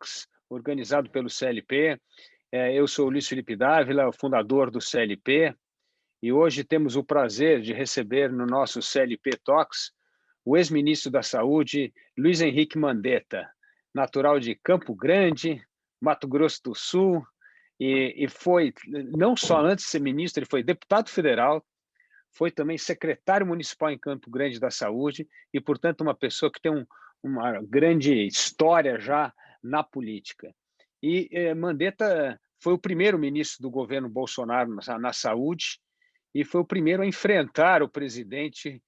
Talks, organizado pelo CLP. Eu sou o Luiz Felipe Dávila, o fundador do CLP, e hoje temos o prazer de receber no nosso CLP Talks o ex-ministro da Saúde, Luiz Henrique Mandetta, natural de Campo Grande, Mato Grosso do Sul, e foi, não só antes de ser ministro, ele foi deputado federal, foi também secretário municipal em Campo Grande da Saúde e, portanto, uma pessoa que tem uma grande história já na política. E Mandetta foi o primeiro ministro do governo Bolsonaro na saúde e foi o primeiro a enfrentar o presidente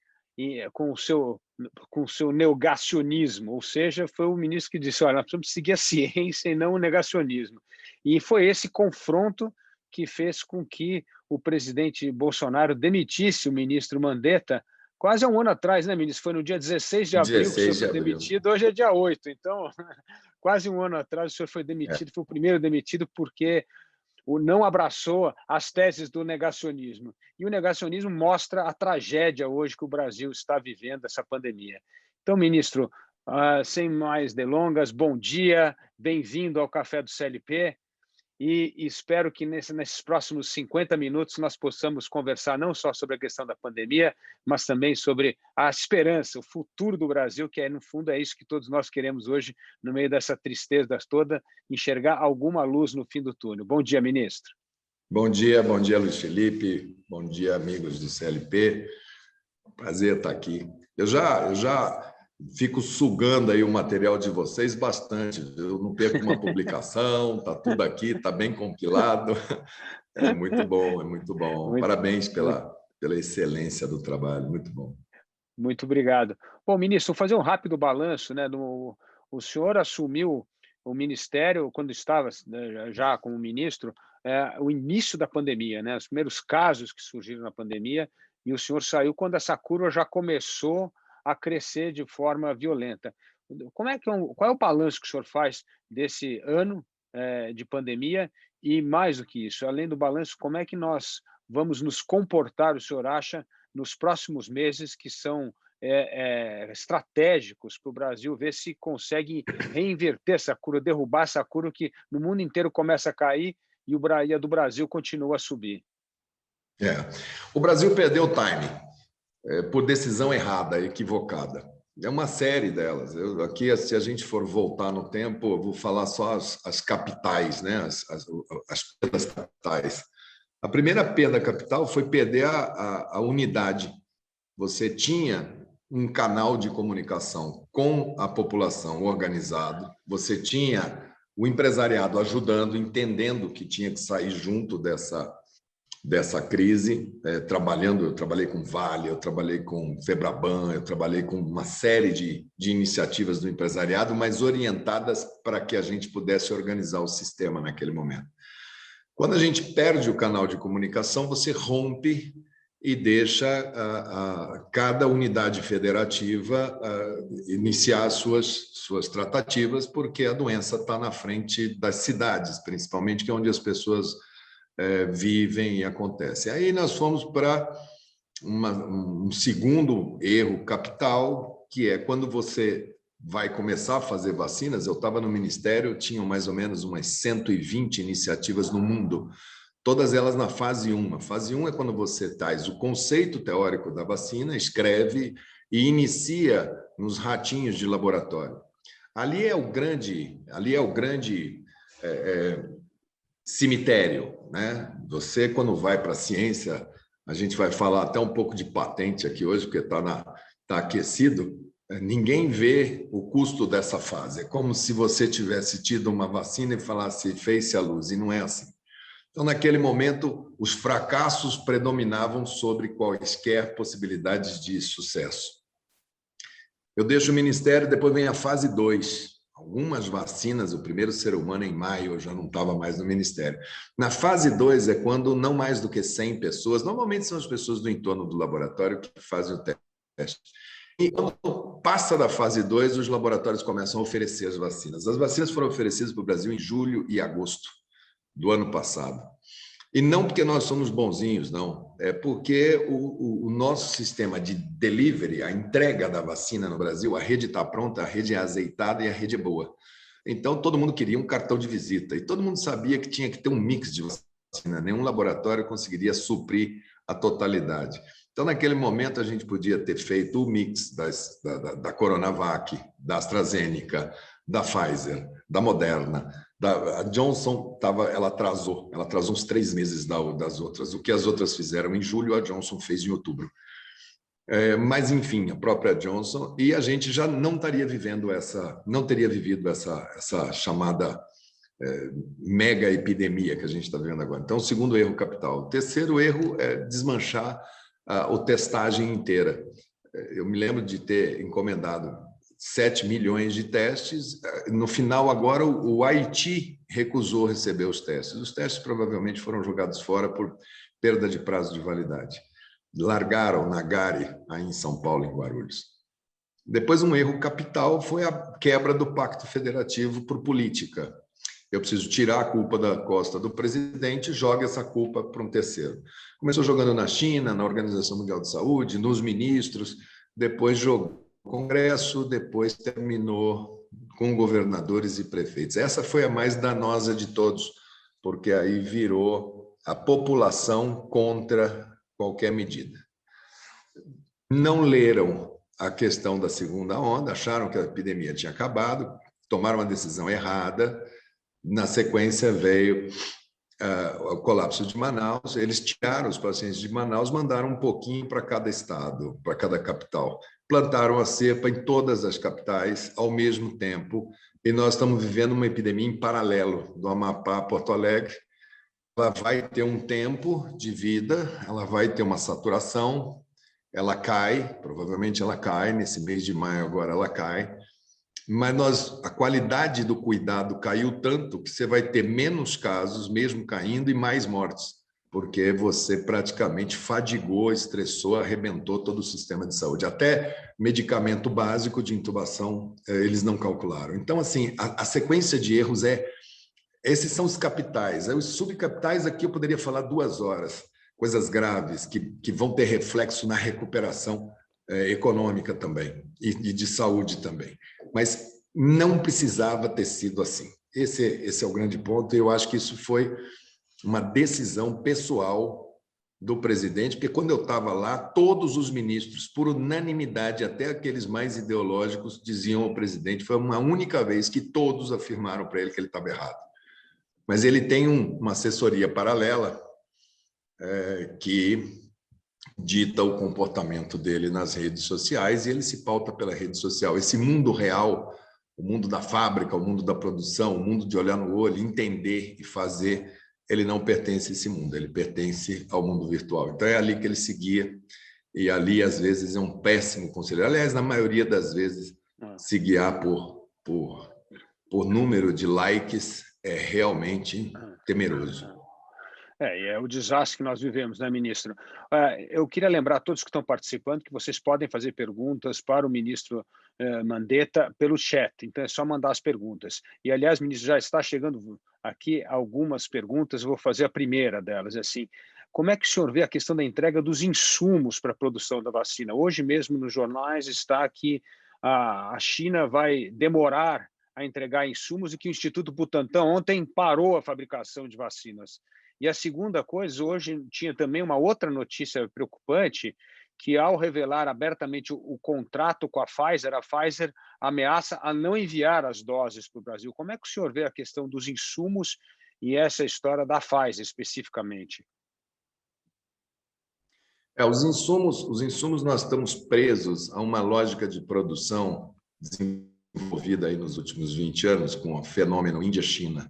com o seu negacionismo, ou seja, foi o ministro que disse, olha, nós precisamos seguir a ciência e não o negacionismo. E foi esse confronto que fez com que o presidente Bolsonaro demitisse o ministro Mandetta quase há um ano atrás, né, ministro? Foi no dia 16 de abril que o senhor foi demitido, hoje é dia 8, então quase um ano atrás o senhor foi demitido, foi o primeiro demitido porque não abraçou as teses do negacionismo. E o negacionismo mostra a tragédia hoje que o Brasil está vivendo, essa pandemia. Então, ministro, sem mais delongas, bom dia, bem-vindo ao Café do CLP, e espero que nesses próximos 50 minutos nós possamos conversar não só sobre a questão da pandemia, mas também sobre a esperança, o futuro do Brasil, que no fundo é isso que todos nós queremos hoje, no meio dessa tristeza toda, enxergar alguma luz no fim do túnel. Bom dia, ministro. Bom dia, Luiz Felipe. Bom dia, amigos do CLP. Prazer estar aqui. Eu já fico sugando aí o material de vocês bastante. Eu não perco uma publicação, está tudo aqui, está bem compilado. É muito bom, é muito bom. Parabéns pela excelência do trabalho, muito bom. Muito obrigado. Bom, ministro, vou fazer um rápido balanço, né? O senhor assumiu o ministério quando estava já como ministro, o início da pandemia, né? Os primeiros casos que surgiram na pandemia, e o senhor saiu quando essa curva já começou a crescer de forma violenta. Qual é o balanço que o senhor faz desse ano de pandemia? E mais do que isso, além do balanço, como é que nós vamos nos comportar, o senhor acha, nos próximos meses que são estratégicos para o Brasil ver se consegue reinverter essa curva, derrubar essa curva que no mundo inteiro começa a cair e a do Brasil continua a subir? O Brasil perdeu o timing por decisão errada, equivocada. É uma série delas. Aqui, se a gente for voltar no tempo, eu vou falar só as capitais, né? as perdas capitais. A primeira perda capital foi perder a unidade. Você tinha um canal de comunicação com a população organizado, você tinha o empresariado ajudando, entendendo que tinha que sair junto dessa crise, trabalhando. Eu trabalhei com Vale, eu trabalhei com Febraban, eu trabalhei com uma série de iniciativas do empresariado, mas orientadas para que a gente pudesse organizar o sistema naquele momento. Quando a gente perde o canal de comunicação, você rompe e deixa cada unidade federativa iniciar as suas tratativas, porque a doença está na frente das cidades, principalmente, que é onde as pessoas vivem e acontece. Aí nós fomos para um segundo erro capital, que é quando você vai começar a fazer vacinas. Eu estava no Ministério, tinham mais ou menos umas 120 iniciativas no mundo, todas elas na fase 1. A fase 1 é quando você traz o conceito teórico da vacina, escreve e inicia nos ratinhos de laboratório. Ali é o grande cemitério, né? Você, quando vai para a ciência, a gente vai falar até um pouco de patente aqui hoje, porque está aquecido, ninguém vê o custo dessa fase. É como se você tivesse tido uma vacina e falasse, fez-se a luz, e não é assim. Então, naquele momento, os fracassos predominavam sobre quaisquer possibilidades de sucesso. Eu deixo o Ministério, depois vem a fase 2. Algumas vacinas, o primeiro ser humano em maio, eu já não estava mais no Ministério. Na fase 2 é quando não mais do que 100 pessoas, normalmente são as pessoas do entorno do laboratório que fazem o teste. E quando passa da fase 2, os laboratórios começam a oferecer as vacinas. As vacinas foram oferecidas para o Brasil em julho e agosto do ano passado. E não porque nós somos bonzinhos, não. É porque o nosso sistema de delivery, a entrega da vacina no Brasil, a rede está pronta, a rede é azeitada e a rede é boa. Então, todo mundo queria um cartão de visita e todo mundo sabia que tinha que ter um mix de vacina. Nenhum laboratório conseguiria suprir a totalidade. Então, naquele momento, a gente podia ter feito o mix da Coronavac, da AstraZeneca, da Pfizer, da Moderna. A Johnson ela atrasou uns 3 meses das outras. O que as outras fizeram em julho, a Johnson fez em outubro. Mas, enfim, a própria Johnson, e a gente já não teria vivido essa chamada mega epidemia que a gente está vendo agora. Então, o segundo erro capital. O terceiro erro é desmanchar a testagem inteira. Eu me lembro de ter encomendado 7 milhões de testes. No final, agora, o Haiti recusou receber os testes. Os testes provavelmente foram jogados fora por perda de prazo de validade. Largaram na Gari, aí em São Paulo, em Guarulhos. Depois, um erro capital foi a quebra do Pacto Federativo por política. Eu preciso tirar a culpa da costa do presidente e joga essa culpa para um terceiro. Começou jogando na China, na Organização Mundial de Saúde, nos ministros, depois jogou no Congresso, depois terminou com governadores e prefeitos. Essa foi a mais danosa de todos, porque aí virou a população contra qualquer medida. Não leram a questão da segunda onda, acharam que a epidemia tinha acabado, tomaram uma decisão errada. Na sequência veio o colapso de Manaus, eles tiraram os pacientes de Manaus, mandaram um pouquinho para cada estado, para cada capital. Plantaram a cepa em todas as capitais ao mesmo tempo, e nós estamos vivendo uma epidemia em paralelo, do Amapá a Porto Alegre. Ela vai ter um tempo de vida, ela vai ter uma saturação, ela cai, provavelmente ela cai, nesse mês de maio agora ela cai, mas a qualidade do cuidado caiu tanto que você vai ter menos casos, mesmo caindo, e mais mortes, porque você praticamente fadigou, estressou, arrebentou todo o sistema de saúde. Até medicamento básico de intubação eles não calcularam. Então, assim, a sequência de erros esses são os capitais. Os subcapitais, aqui eu poderia falar 2 horas, coisas graves que vão ter reflexo na recuperação econômica também e de saúde também. Mas não precisava ter sido assim. Esse é o grande ponto, e eu acho que isso foi uma decisão pessoal do presidente, porque quando eu estava lá, todos os ministros, por unanimidade, até aqueles mais ideológicos, diziam ao presidente, foi uma única vez que todos afirmaram para ele que ele estava errado. Mas ele tem uma assessoria paralela que dita o comportamento dele nas redes sociais, e ele se pauta pela rede social. Esse mundo real, o mundo da fábrica, o mundo da produção, o mundo de olhar no olho, entender e fazer, ele não pertence a esse mundo, ele pertence ao mundo virtual. Então, é ali que ele seguia, e ali, às vezes, é um péssimo conselheiro. Aliás, na maioria das vezes, se guiar por número de likes é realmente temeroso. E é o desastre que nós vivemos, né, ministro? Eu queria lembrar a todos que estão participando que vocês podem fazer perguntas para o ministro Mandetta pelo chat, então é só mandar as perguntas. E, aliás, ministro, já está chegando aqui algumas perguntas, eu vou fazer a primeira delas, assim, como é que o senhor vê a questão da entrega dos insumos para a produção da vacina? Hoje mesmo nos jornais está que a China vai demorar a entregar insumos e que o Instituto Butantan ontem parou a fabricação de vacinas. E a segunda coisa, hoje tinha também uma outra notícia preocupante, que ao revelar abertamente o contrato com a Pfizer ameaça a não enviar as doses para o Brasil. Como é que o senhor vê a questão dos insumos e essa história da Pfizer especificamente? Os insumos nós estamos presos a uma lógica de produção desenvolvida aí nos últimos 20 anos com o fenômeno Índia-China.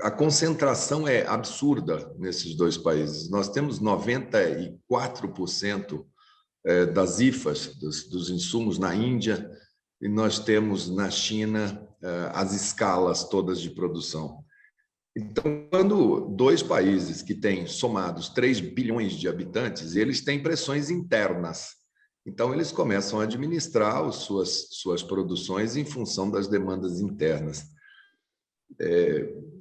A concentração é absurda nesses dois países. Nós temos 94% das IFAs, dos insumos na Índia, e nós temos na China as escalas todas de produção. Então, quando dois países que têm somados 3 bilhões de habitantes, eles têm pressões internas. Então, eles começam a administrar as suas produções em função das demandas internas.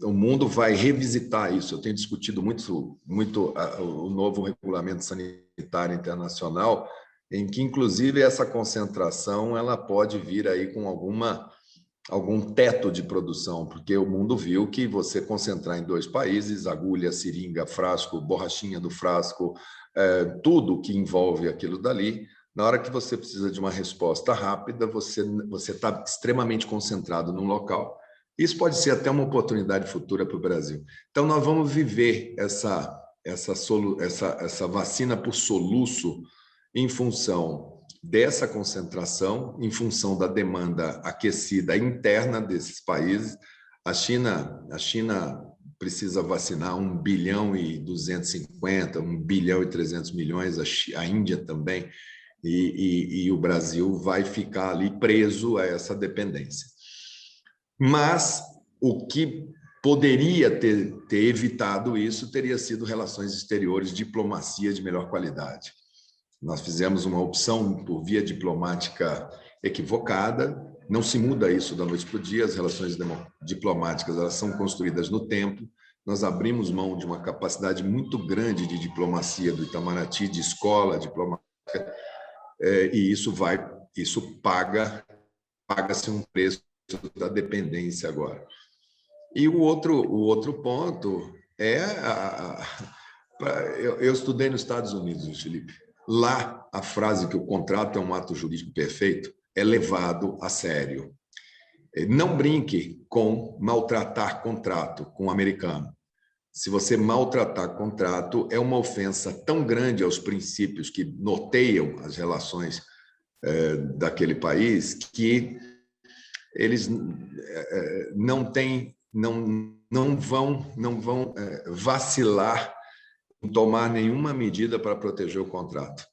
O mundo vai revisitar isso. Eu tenho discutido muito o novo regulamento sanitário internacional, em que, inclusive, essa concentração ela pode vir aí com alguma algum teto de produção, porque o mundo viu que você concentrar em 2 países, agulha, seringa, frasco, borrachinha do frasco, tudo que envolve aquilo dali, na hora que você precisa de uma resposta rápida, você está extremamente concentrado num local. Isso pode ser até uma oportunidade futura para o Brasil. Então, nós vamos viver essa vacina por soluço em função dessa concentração, em função da demanda aquecida interna desses países. A China precisa vacinar 1 bilhão e 250, 1 bilhão e 300 milhões, a Índia também, e o Brasil vai ficar ali preso a essa dependência. Mas o que poderia ter evitado isso teria sido relações exteriores, diplomacia de melhor qualidade. Nós fizemos uma opção por via diplomática equivocada, não se muda isso da noite para o dia, as relações diplomáticas elas são construídas no tempo, nós abrimos mão de uma capacidade muito grande de diplomacia do Itamaraty, de escola diplomática, e isso paga-se um preço da dependência agora. E o outro ponto é... Eu estudei nos Estados Unidos, Felipe. Lá, a frase que o contrato é um ato jurídico perfeito é levado a sério. Não brinque com maltratar contrato com o americano. Se você maltratar contrato, é uma ofensa tão grande aos princípios que norteiam as relações daquele país que eles não vão vacilar em tomar nenhuma medida para proteger o contrato.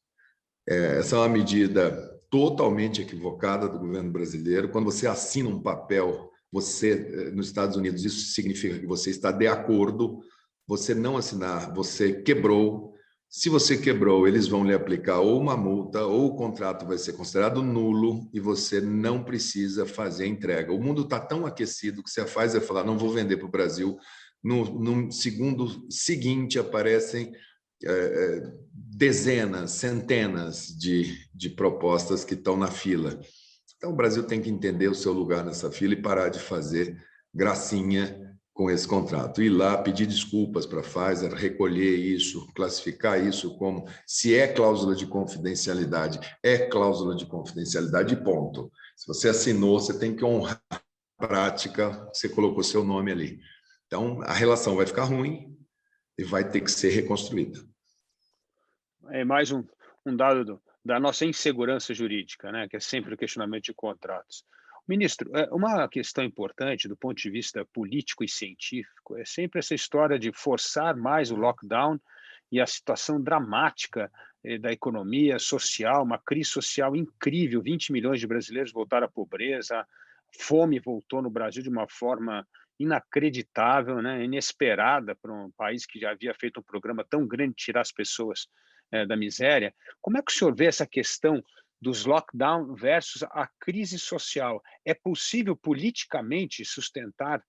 Essa é uma medida totalmente equivocada do governo brasileiro. Quando você assina um papel, nos Estados Unidos, isso significa que você está de acordo, você não assinar, você quebrou. Se você quebrou, eles vão lhe aplicar ou uma multa, ou o contrato vai ser considerado nulo e você não precisa fazer a entrega. O mundo está tão aquecido que você faz é falar, não vou vender para o Brasil. No segundo seguinte, aparecem dezenas, centenas de propostas que estão na fila. Então, o Brasil tem que entender o seu lugar nessa fila e parar de fazer gracinha com esse contrato. Ir lá, pedir desculpas para a Pfizer, recolher isso, classificar isso como se é cláusula de confidencialidade, é cláusula de confidencialidade, ponto. Se você assinou, você tem que honrar a prática, você colocou seu nome ali. Então, a relação vai ficar ruim e vai ter que ser reconstruída. É mais um dado da nossa insegurança jurídica, né, que é sempre o questionamento de contratos. Ministro, uma questão importante do ponto de vista político e científico é sempre essa história de forçar mais o lockdown e a situação dramática da economia social, uma crise social incrível, 20 milhões de brasileiros voltaram à pobreza, fome voltou no Brasil de uma forma inacreditável, né, inesperada para um país que já havia feito um programa tão grande de tirar as pessoas da miséria. Como é que o senhor vê essa questão dos lockdown versus a crise social? É possível politicamente sustentar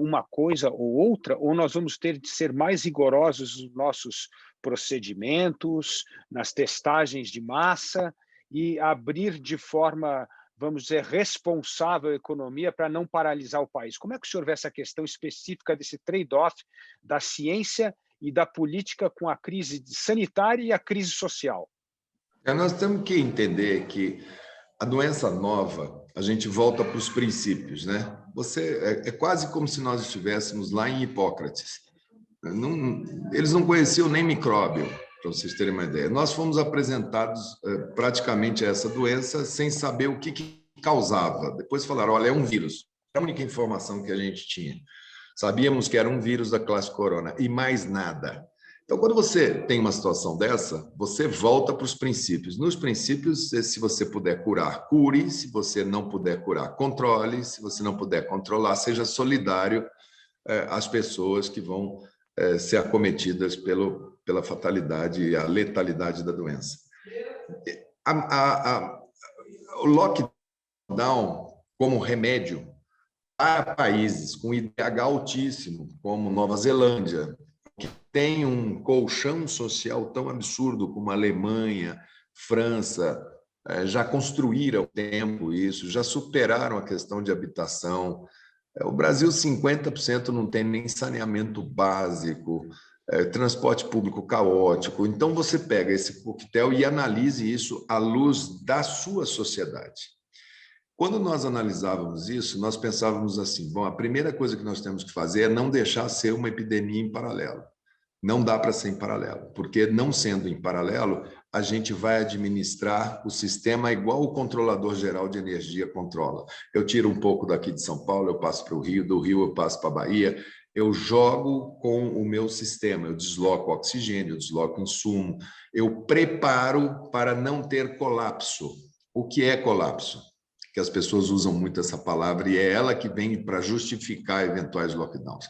uma coisa ou outra, ou nós vamos ter de ser mais rigorosos nos nossos procedimentos, nas testagens de massa e abrir de forma, vamos dizer, responsável a economia para não paralisar o país? Como é que o senhor vê essa questão específica desse trade-off da ciência e da política com a crise sanitária e a crise social? Nós temos que entender que a doença nova, a gente volta para os princípios, né? É quase como se nós estivéssemos lá em Hipócrates. Eles não conheciam nem micróbio, para vocês terem uma ideia. Nós fomos apresentados praticamente a essa doença sem saber o que causava. Depois falaram, olha, é um vírus. É a única informação que a gente tinha. Sabíamos que era um vírus da classe corona e mais nada. Então, quando você tem uma situação dessa, você volta para os princípios. Nos princípios, se você puder curar, cure. Se você não puder curar, controle. Se você não puder controlar, seja solidário às pessoas que vão ser acometidas pela fatalidade e a letalidade da doença. O lockdown, como remédio para países com IDH altíssimo, como Nova Zelândia, que tem um colchão social tão absurdo como a Alemanha, França, já construíram há tempo isso, já superaram a questão de habitação. O Brasil, 50% não tem nem saneamento básico, transporte público caótico. Então, você pega esse coquetel e analise isso à luz da sua sociedade. Quando nós analisávamos isso, nós pensávamos assim, bom, a primeira coisa que nós temos que fazer é não deixar ser uma epidemia em paralelo. Não dá para ser em paralelo, porque não sendo em paralelo, a gente vai administrar o sistema igual o controlador geral de energia controla. Eu tiro um pouco daqui de São Paulo, eu passo para o Rio, do Rio eu passo para a Bahia, eu jogo com o meu sistema, eu desloco oxigênio, eu desloco insumo, eu preparo para não ter colapso. O que é colapso? Que as pessoas usam muito essa palavra e é ela que vem para justificar eventuais lockdowns.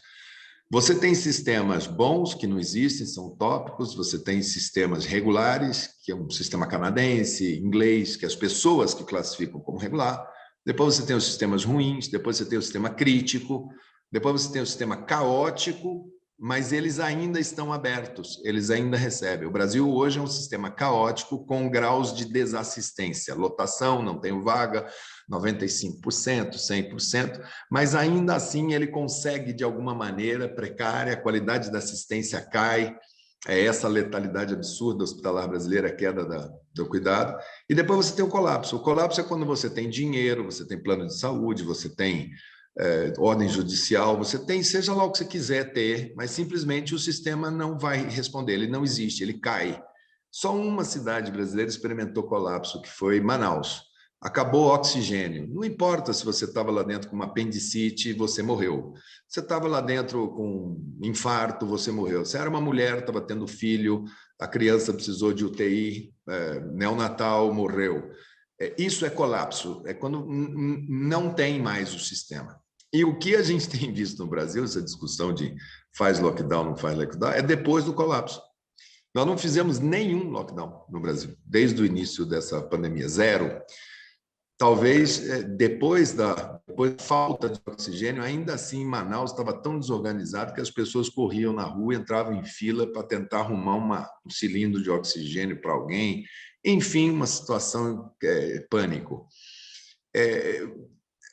Você tem sistemas bons, que não existem, são utópicos, você tem sistemas regulares, que é um sistema canadense, inglês, que as pessoas que classificam como regular. Depois você tem os sistemas ruins, depois você tem o sistema crítico, depois você tem o sistema caótico, mas eles ainda estão abertos, eles ainda recebem. O Brasil hoje é um sistema caótico com graus de desassistência, lotação, não tenho vaga, 95%, 100%, mas ainda assim ele consegue, de alguma maneira precária, a qualidade da assistência cai, é essa letalidade absurda hospitalar brasileira, a queda do cuidado, e depois você tem o colapso. O colapso é quando você tem dinheiro, você tem plano de saúde, você tem ordem judicial, você tem, seja lá o que você quiser ter, mas simplesmente o sistema não vai responder, ele não existe, ele cai. Só uma cidade brasileira experimentou colapso, que foi Manaus. Acabou o oxigênio. Não importa se você estava lá dentro com uma apendicite, você morreu. Você estava lá dentro com um infarto, você morreu. Você era uma mulher, estava tendo filho, a criança precisou de UTI, neonatal, morreu. Isso é colapso, é quando não tem mais o sistema. E o que a gente tem visto no Brasil, essa discussão de faz lockdown, não faz lockdown, é depois do colapso. Nós não fizemos nenhum lockdown no Brasil, desde o início dessa pandemia, zero. Talvez depois da falta de oxigênio, ainda assim em Manaus estava tão desorganizado que as pessoas corriam na rua, entravam em fila para tentar arrumar um cilindro de oxigênio para alguém. Enfim, uma situação pânico.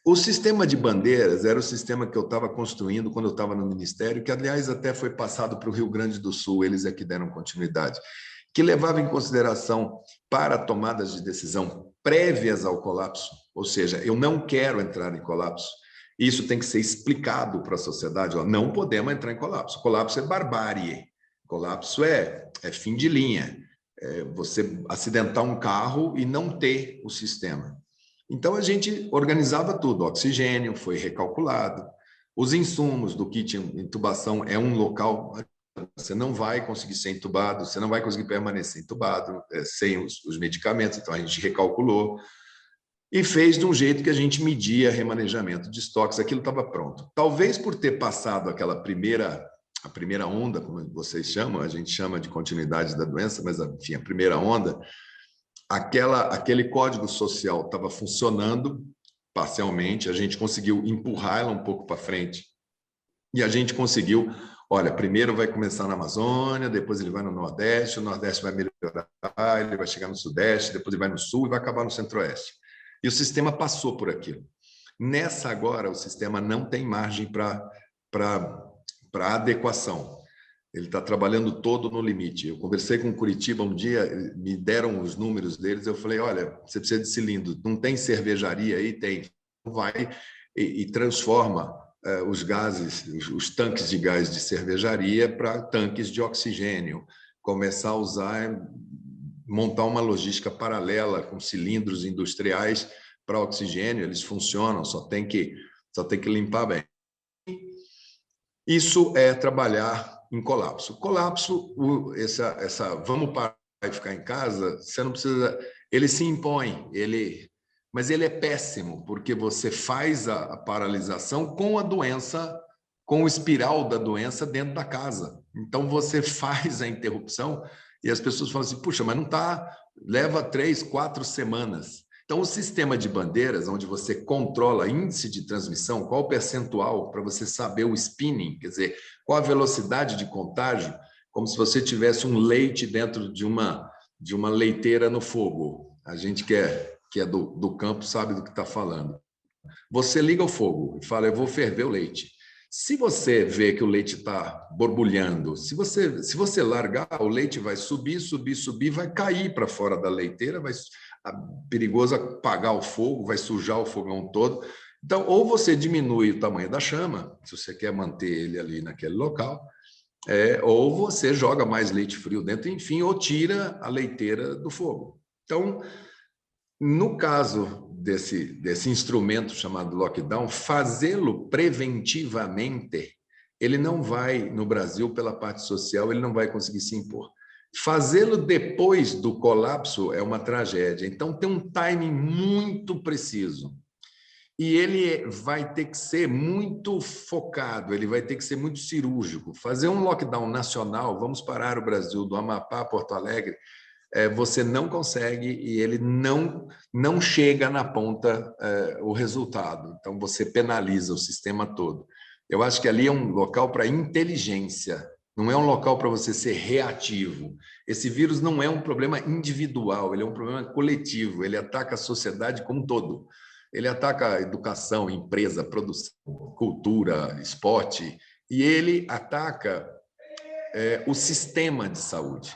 O sistema de bandeiras era o sistema que eu estava construindo quando eu estava no Ministério, que, aliás, até foi passado para o Rio Grande do Sul, eles é que deram continuidade, que levava em consideração para tomadas de decisão prévias ao colapso, ou seja, eu não quero entrar em colapso, isso tem que ser explicado para a sociedade, não podemos entrar em colapso, colapso é barbárie, colapso é fim de linha, você acidentar um carro e não ter o sistema. Então, a gente organizava tudo, o oxigênio foi recalculado, os insumos do kit intubação é um local, você não vai conseguir ser intubado, você não vai conseguir permanecer intubado sem os medicamentos, então a gente recalculou e fez de um jeito que a gente media remanejamento de estoques, aquilo estava pronto. Talvez por ter passado aquela a primeira onda, como vocês chamam, a gente chama de continuidade da doença, mas enfim, a primeira onda, aquele código social estava funcionando parcialmente, a gente conseguiu empurrar ela um pouco para frente e a gente conseguiu, olha, primeiro vai começar na Amazônia, depois ele vai no Nordeste, o Nordeste vai melhorar, ele vai chegar no Sudeste, depois ele vai no Sul e vai acabar no Centro-Oeste. E o sistema passou por aquilo. Nessa agora, o sistema não tem margem para adequação. Ele está trabalhando todo no limite. Eu conversei com Curitiba um dia, me deram os números deles, eu falei, olha, você precisa de cilindro, não tem cervejaria aí? Tem. Vai e transforma os gases, os tanques de gás de cervejaria para tanques de oxigênio, começar a usar, montar uma logística paralela com cilindros industriais para oxigênio, eles funcionam, só tem que limpar bem. Isso é trabalhar em colapso. Colapso, vamos parar e ficar em casa, você não precisa... Ele se impõe, mas ele é péssimo, porque você faz a paralisação com a doença, com o espiral da doença dentro da casa. Então, você faz a interrupção e as pessoas falam assim, puxa, mas não está... Leva 3, 4 semanas. Então, o sistema de bandeiras, onde você controla índice de transmissão, qual o percentual para você saber o spinning, quer dizer, qual a velocidade de contágio, como se você tivesse um leite dentro de uma leiteira no fogo. A gente que é do campo sabe do que está falando. Você liga o fogo e fala, eu vou ferver o leite. Se você vê que o leite está borbulhando, se você largar, o leite vai subir, subir, subir, vai cair para fora da leiteira, perigoso apagar o fogo, vai sujar o fogão todo. Então, ou você diminui o tamanho da chama, se você quer manter ele ali naquele local, ou você joga mais leite frio dentro, enfim, ou tira a leiteira do fogo. Então, no caso desse instrumento chamado lockdown, fazê-lo preventivamente, ele não vai, no Brasil, pela parte social, ele não vai conseguir se impor. Fazê-lo depois do colapso é uma tragédia. Então, tem um timing muito preciso. E ele vai ter que ser muito focado, ele vai ter que ser muito cirúrgico. Fazer um lockdown nacional, vamos parar o Brasil do Amapá a Porto Alegre, você não consegue e ele não chega na ponta o resultado. Então, você penaliza o sistema todo. Eu acho que ali é um local para inteligência, não é um local para você ser reativo. Esse vírus não é um problema individual, ele é um problema coletivo, ele ataca a sociedade como um todo. Ele ataca a educação, empresa, produção, cultura, esporte, e ele ataca o sistema de saúde.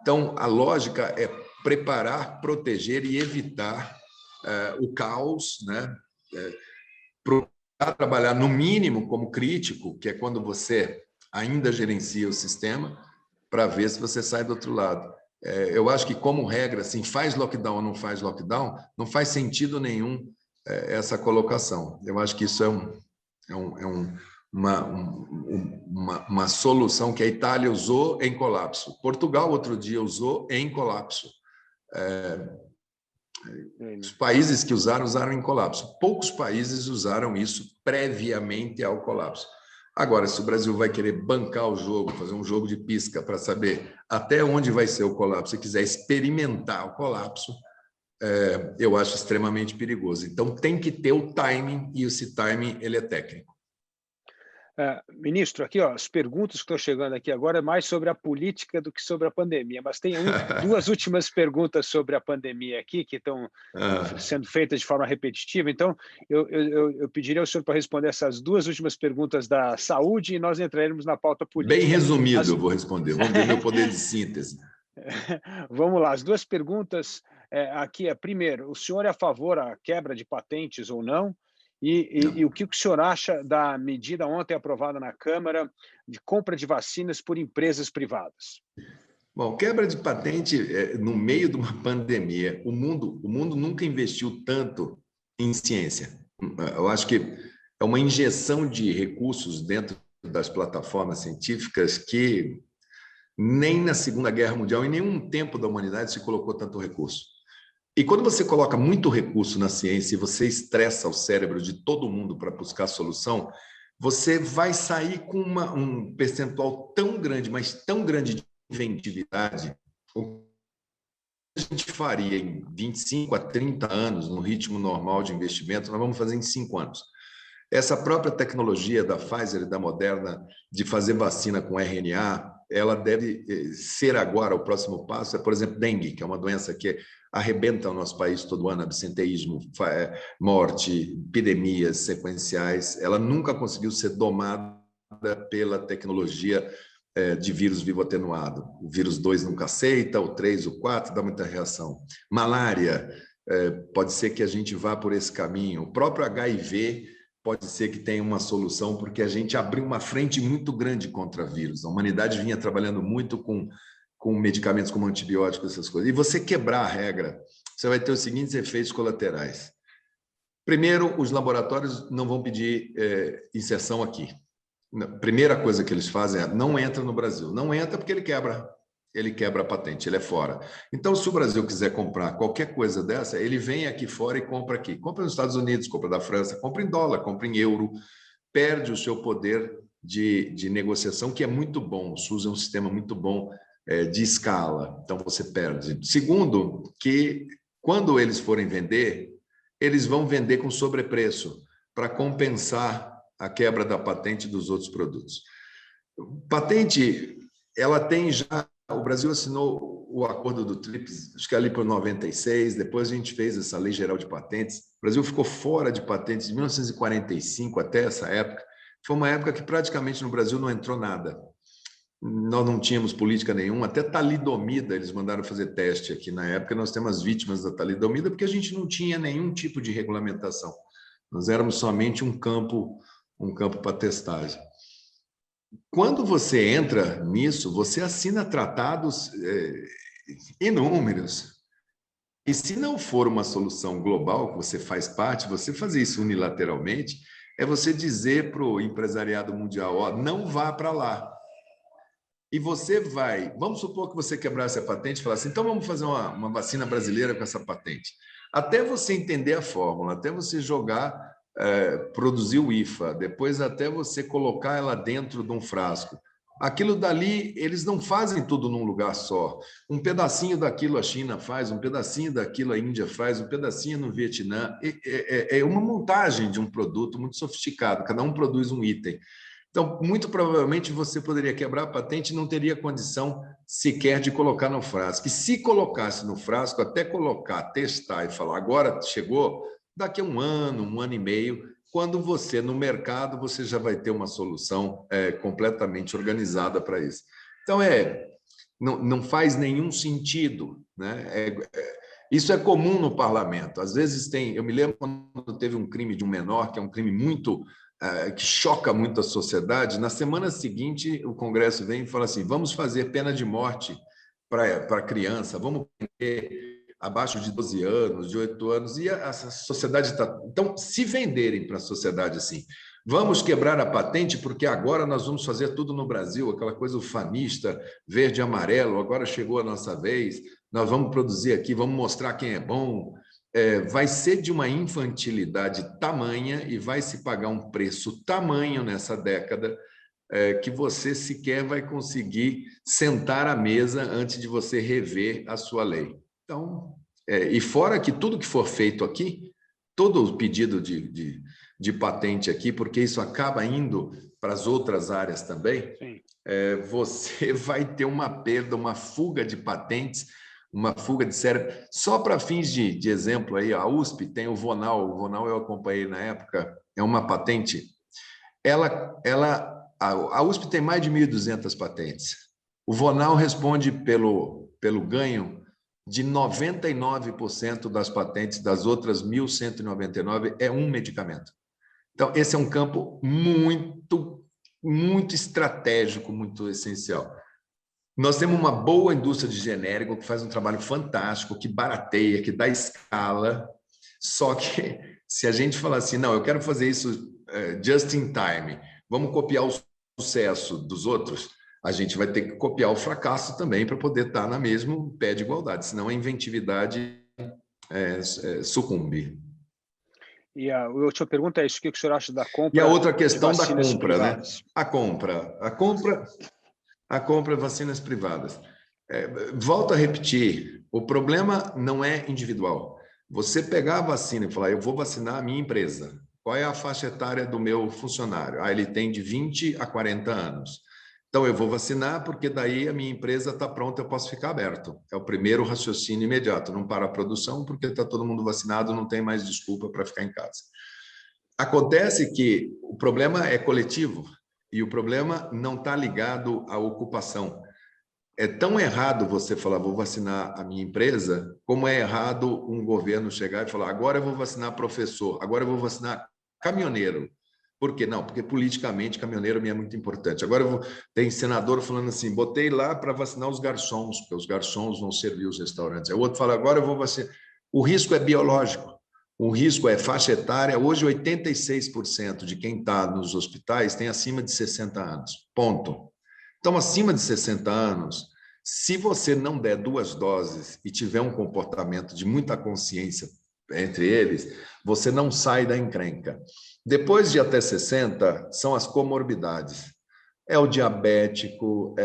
Então, a lógica é preparar, proteger e evitar o caos, né? Procurar trabalhar no mínimo como crítico, que é quando você ainda gerencia o sistema, para ver se você sai do outro lado. Eu acho que, como regra, assim, faz lockdown ou não faz lockdown, não faz sentido nenhum essa colocação. Eu acho que isso uma solução que a Itália usou em colapso. Portugal, outro dia, usou em colapso. Os países que usaram em colapso. Poucos países usaram isso previamente ao colapso. Agora, se o Brasil vai querer bancar o jogo, fazer um jogo de pisca para saber até onde vai ser o colapso, e quiser experimentar o colapso, eu acho extremamente perigoso. Então, tem que ter o timing, e esse timing ele é técnico. Ministro, aqui, as perguntas que estão chegando aqui agora é mais sobre a política do que sobre a pandemia, mas tem duas últimas perguntas sobre a pandemia aqui que estão sendo feitas de forma repetitiva. Então, eu pediria ao senhor para responder essas duas últimas perguntas da saúde e nós entraremos na pauta política. Bem resumido, eu vou responder. Vamos ver meu poder de síntese. Vamos lá, as duas perguntas aqui primeiro, o senhor é a favor da quebra de patentes ou não? E o que o senhor acha da medida ontem aprovada na Câmara de compra de vacinas por empresas privadas? Bom, quebra de patente no meio de uma pandemia. O mundo nunca investiu tanto em ciência. Eu acho que é uma injeção de recursos dentro das plataformas científicas que nem na Segunda Guerra Mundial, em nenhum tempo da humanidade, se colocou tanto recurso. E quando você coloca muito recurso na ciência e você estressa o cérebro de todo mundo para buscar solução, você vai sair com um percentual tão grande, mas tão grande de inventividade. O que a gente faria em 25 a 30 anos, no ritmo normal de investimento, nós vamos fazer em 5 anos. Essa própria tecnologia da Pfizer e da Moderna de fazer vacina com RNA, ela deve ser agora, o próximo passo por exemplo, dengue, que é uma doença que arrebenta o nosso país todo ano, absenteísmo, morte, epidemias sequenciais. Ela nunca conseguiu ser domada pela tecnologia de vírus vivo atenuado. O vírus 2 nunca aceita, o 3, o 4 dá muita reação. Malária, pode ser que a gente vá por esse caminho. O próprio HIV pode ser que tenha uma solução, porque a gente abriu uma frente muito grande contra vírus. A humanidade vinha trabalhando muito com medicamentos como antibióticos, essas coisas. E você quebrar a regra, você vai ter os seguintes efeitos colaterais. Primeiro, os laboratórios não vão pedir inserção aqui. A primeira coisa que eles fazem é não entra no Brasil. Não entra porque ele quebra a patente, ele é fora. Então, se o Brasil quiser comprar qualquer coisa dessa, ele vem aqui fora e compra aqui. Compra nos Estados Unidos, compra da França, compra em dólar, compra em euro, perde o seu poder de negociação, que é muito bom. O SUS é um sistema muito bom de escala, então você perde. Segundo, que quando eles forem vender, eles vão vender com sobrepreço para compensar a quebra da patente dos outros produtos. Patente, ela tem já... O Brasil assinou o acordo do TRIPS, acho que ali por 96, depois a gente fez essa Lei Geral de Patentes. O Brasil ficou fora de patentes de 1945 até essa época. Foi uma época que praticamente no Brasil não entrou nada. Nós não tínhamos política nenhuma, até talidomida eles mandaram fazer teste aqui na época. Nós temos as vítimas da talidomida porque a gente não tinha nenhum tipo de regulamentação. Nós éramos somente um campo para testagem. Quando você entra nisso, você assina tratados inúmeros. E se não for uma solução global que você faz parte, você fazer isso unilateralmente, é você dizer para o empresariado mundial, ó, não vá para lá. E você vai, vamos supor que você quebrasse a patente e falasse, então vamos fazer uma vacina brasileira com essa patente. Até você entender a fórmula, até você jogar, produzir o IFA, depois até você colocar ela dentro de um frasco. Aquilo dali, eles não fazem tudo num lugar só. Um pedacinho daquilo a China faz, um pedacinho daquilo a Índia faz, um pedacinho no Vietnã. É uma montagem de um produto muito sofisticado, cada um produz um item. Então, muito provavelmente, você poderia quebrar a patente e não teria condição sequer de colocar no frasco. E se colocasse no frasco, até colocar, testar e falar, agora chegou, daqui a um ano e meio, quando você, no mercado, você já vai ter uma solução completamente organizada para isso. Então, não faz nenhum sentido, né? Isso é comum no parlamento. Às vezes tem... Eu me lembro quando teve um crime de um menor, que é um crime muito... que choca muito a sociedade. Na semana seguinte, o Congresso vem e fala assim, vamos fazer pena de morte para criança, vamos prender abaixo de 12 anos, de 8 anos, e a sociedade está... Então, se venderem para a sociedade assim, vamos quebrar a patente porque agora nós vamos fazer tudo no Brasil, aquela coisa ufanista, verde e amarelo, agora chegou a nossa vez, nós vamos produzir aqui, vamos mostrar quem é bom... vai ser de uma infantilidade tamanha e vai se pagar um preço tamanho nessa década que você sequer vai conseguir sentar à mesa antes de você rever a sua lei. Então, e fora que tudo que for feito aqui, todo o pedido de patente aqui, porque isso acaba indo para as outras áreas também, você vai ter uma perda, uma fuga de patentes, uma fuga de cérebro. Só para fins de exemplo, aí, a USP tem o Vonal eu acompanhei na época, é uma patente. A USP tem mais de 1.200 patentes. O Vonal responde pelo ganho de 99% das patentes, das outras 1.199, é um medicamento. Então, esse é um campo muito, muito estratégico, muito essencial. Nós temos uma boa indústria de genérico que faz um trabalho fantástico, que barateia, que dá escala, só que se a gente falar assim, não, eu quero fazer isso just in time, vamos copiar o sucesso dos outros, a gente vai ter que copiar o fracasso também para poder estar no mesmo pé de igualdade, senão a inventividade sucumbe. E a última pergunta é isso, o que o senhor acha da compra? E a outra questão da compra, privadas? Né? A compra de vacinas privadas. Volto a repetir, o problema não é individual. Você pegar a vacina e falar, eu vou vacinar a minha empresa. Qual é a faixa etária do meu funcionário? Ele tem de 20 a 40 anos. Então, eu vou vacinar porque daí a minha empresa está pronta, eu posso ficar aberto. É o primeiro raciocínio imediato. Não para a produção porque está todo mundo vacinado, não tem mais desculpa para ficar em casa. Acontece que o problema é coletivo e o problema não está ligado à ocupação. É tão errado você falar, vou vacinar a minha empresa, como é errado um governo chegar e falar, agora eu vou vacinar professor, agora eu vou vacinar caminhoneiro. Por quê? Não, porque politicamente caminhoneiro me é muito importante. Agora tem senador falando assim, botei lá para vacinar os garçons, porque os garçons vão servir os restaurantes. O outro fala, agora eu vou vacinar. O risco é biológico. O risco é faixa etária. Hoje, 86% de quem está nos hospitais tem acima de 60 anos. Ponto. Então, acima de 60 anos, se você não der 2 doses e tiver um comportamento de muita consciência entre eles, você não sai da encrenca. Depois de até 60, são as comorbidades. É o diabético,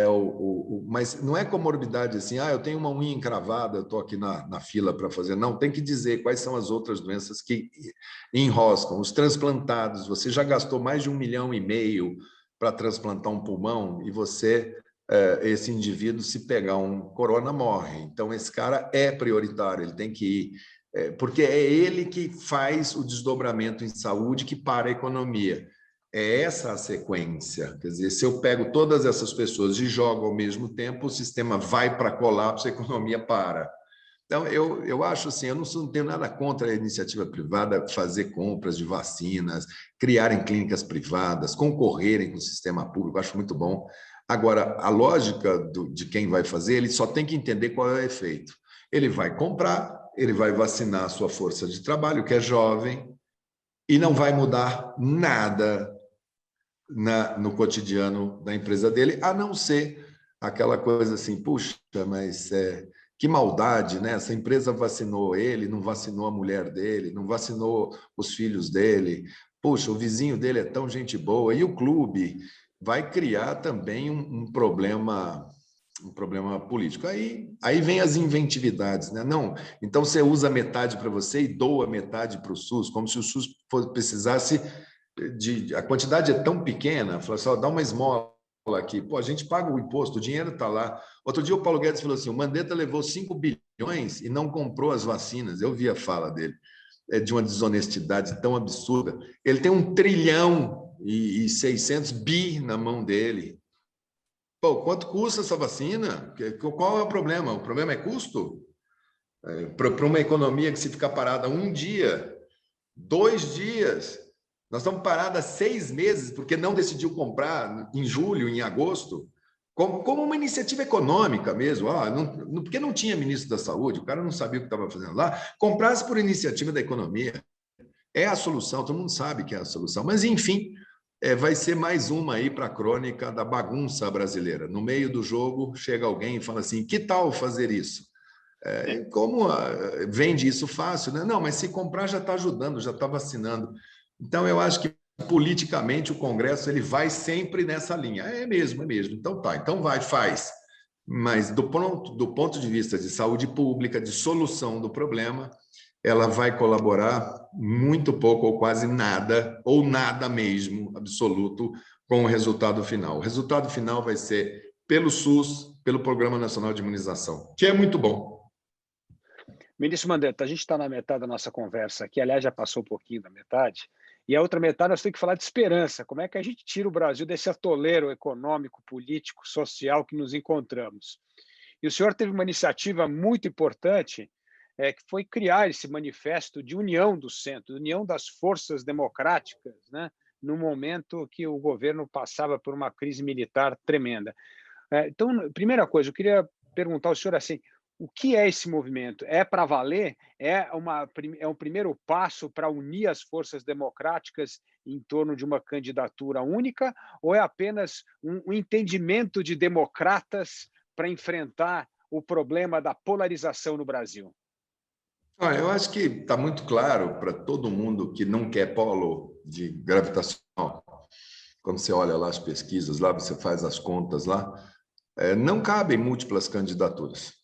mas não é comorbidade assim, eu tenho uma unha encravada, eu estou aqui na fila para fazer. Não, tem que dizer quais são as outras doenças que enroscam. Os transplantados, você já gastou mais de 1,5 milhão para transplantar um pulmão e você esse indivíduo, se pegar um corona, morre. Então, esse cara é prioritário, ele tem que ir, porque é ele que faz o desdobramento em saúde que para a economia. É essa a sequência. Quer dizer, se eu pego todas essas pessoas e jogo ao mesmo tempo, o sistema vai para colapso, a economia para. Então, eu acho assim, eu não tenho nada contra a iniciativa privada fazer compras de vacinas, criarem clínicas privadas, concorrerem com o sistema público, acho muito bom. Agora, a lógica de quem vai fazer, ele só tem que entender qual é o efeito. Ele vai comprar, ele vai vacinar a sua força de trabalho, que é jovem, e não vai mudar nada no cotidiano da empresa dele, a não ser aquela coisa assim, puxa, mas que maldade, né? Essa empresa vacinou ele, não vacinou a mulher dele, não vacinou os filhos dele. Puxa, o vizinho dele é tão gente boa. E o clube vai criar também um problema político. Aí vem as inventividades, né? Não, então você usa metade para você e doa metade para o SUS, como se o SUS precisasse a quantidade é tão pequena, fala só, dá uma esmola aqui. Pô, a gente paga o imposto, o dinheiro está lá. Outro dia o Paulo Guedes falou assim, o Mandetta levou 5 bilhões e não comprou as vacinas. Eu vi a fala dele. É de uma desonestidade tão absurda. Ele tem 1 trilhão e 600 bi na mão dele. Pô, quanto custa essa vacina? Qual é o problema? O problema é custo? Para uma economia que se ficar parada 1 dia, 2 dias, nós estamos parados há 6 meses porque não decidiu comprar em julho, em agosto, como uma iniciativa econômica mesmo. Porque não tinha ministro da Saúde, o cara não sabia o que estava fazendo lá, comprasse por iniciativa da economia. É a solução, todo mundo sabe que é a solução. Mas, enfim, vai ser mais uma aí para a crônica da bagunça brasileira. No meio do jogo, chega alguém e fala assim, que tal fazer isso? Como vende isso fácil, né? Não, mas se comprar já está ajudando, já está vacinando. Então, eu acho que politicamente o Congresso ele vai sempre nessa linha. É mesmo. Então tá, então vai, faz. Mas do ponto de vista de saúde pública, de solução do problema, ela vai colaborar muito pouco ou quase nada, ou nada mesmo, absoluto, com o resultado final. O resultado final vai ser pelo SUS, pelo Programa Nacional de Imunização, que é muito bom. Ministro Mandetta, a gente está na metade da nossa conversa aqui, aliás, já passou um pouquinho da metade, e a outra metade nós temos que falar de esperança. Como é que a gente tira o Brasil desse atoleiro econômico, político, social que nos encontramos? E o senhor teve uma iniciativa muito importante, que foi criar esse manifesto de união do centro, união das forças democráticas, né, no momento que o governo passava por uma crise militar tremenda. Então, primeira coisa, eu queria perguntar ao senhor assim, o que é esse movimento? É para valer? É um primeiro passo para unir as forças democráticas em torno de uma candidatura única? Ou é apenas um entendimento de democratas para enfrentar o problema da polarização no Brasil? Eu acho que está muito claro para todo mundo que não quer polo de gravitacional. Quando você olha lá as pesquisas, lá você faz as contas lá, não cabem múltiplas candidaturas.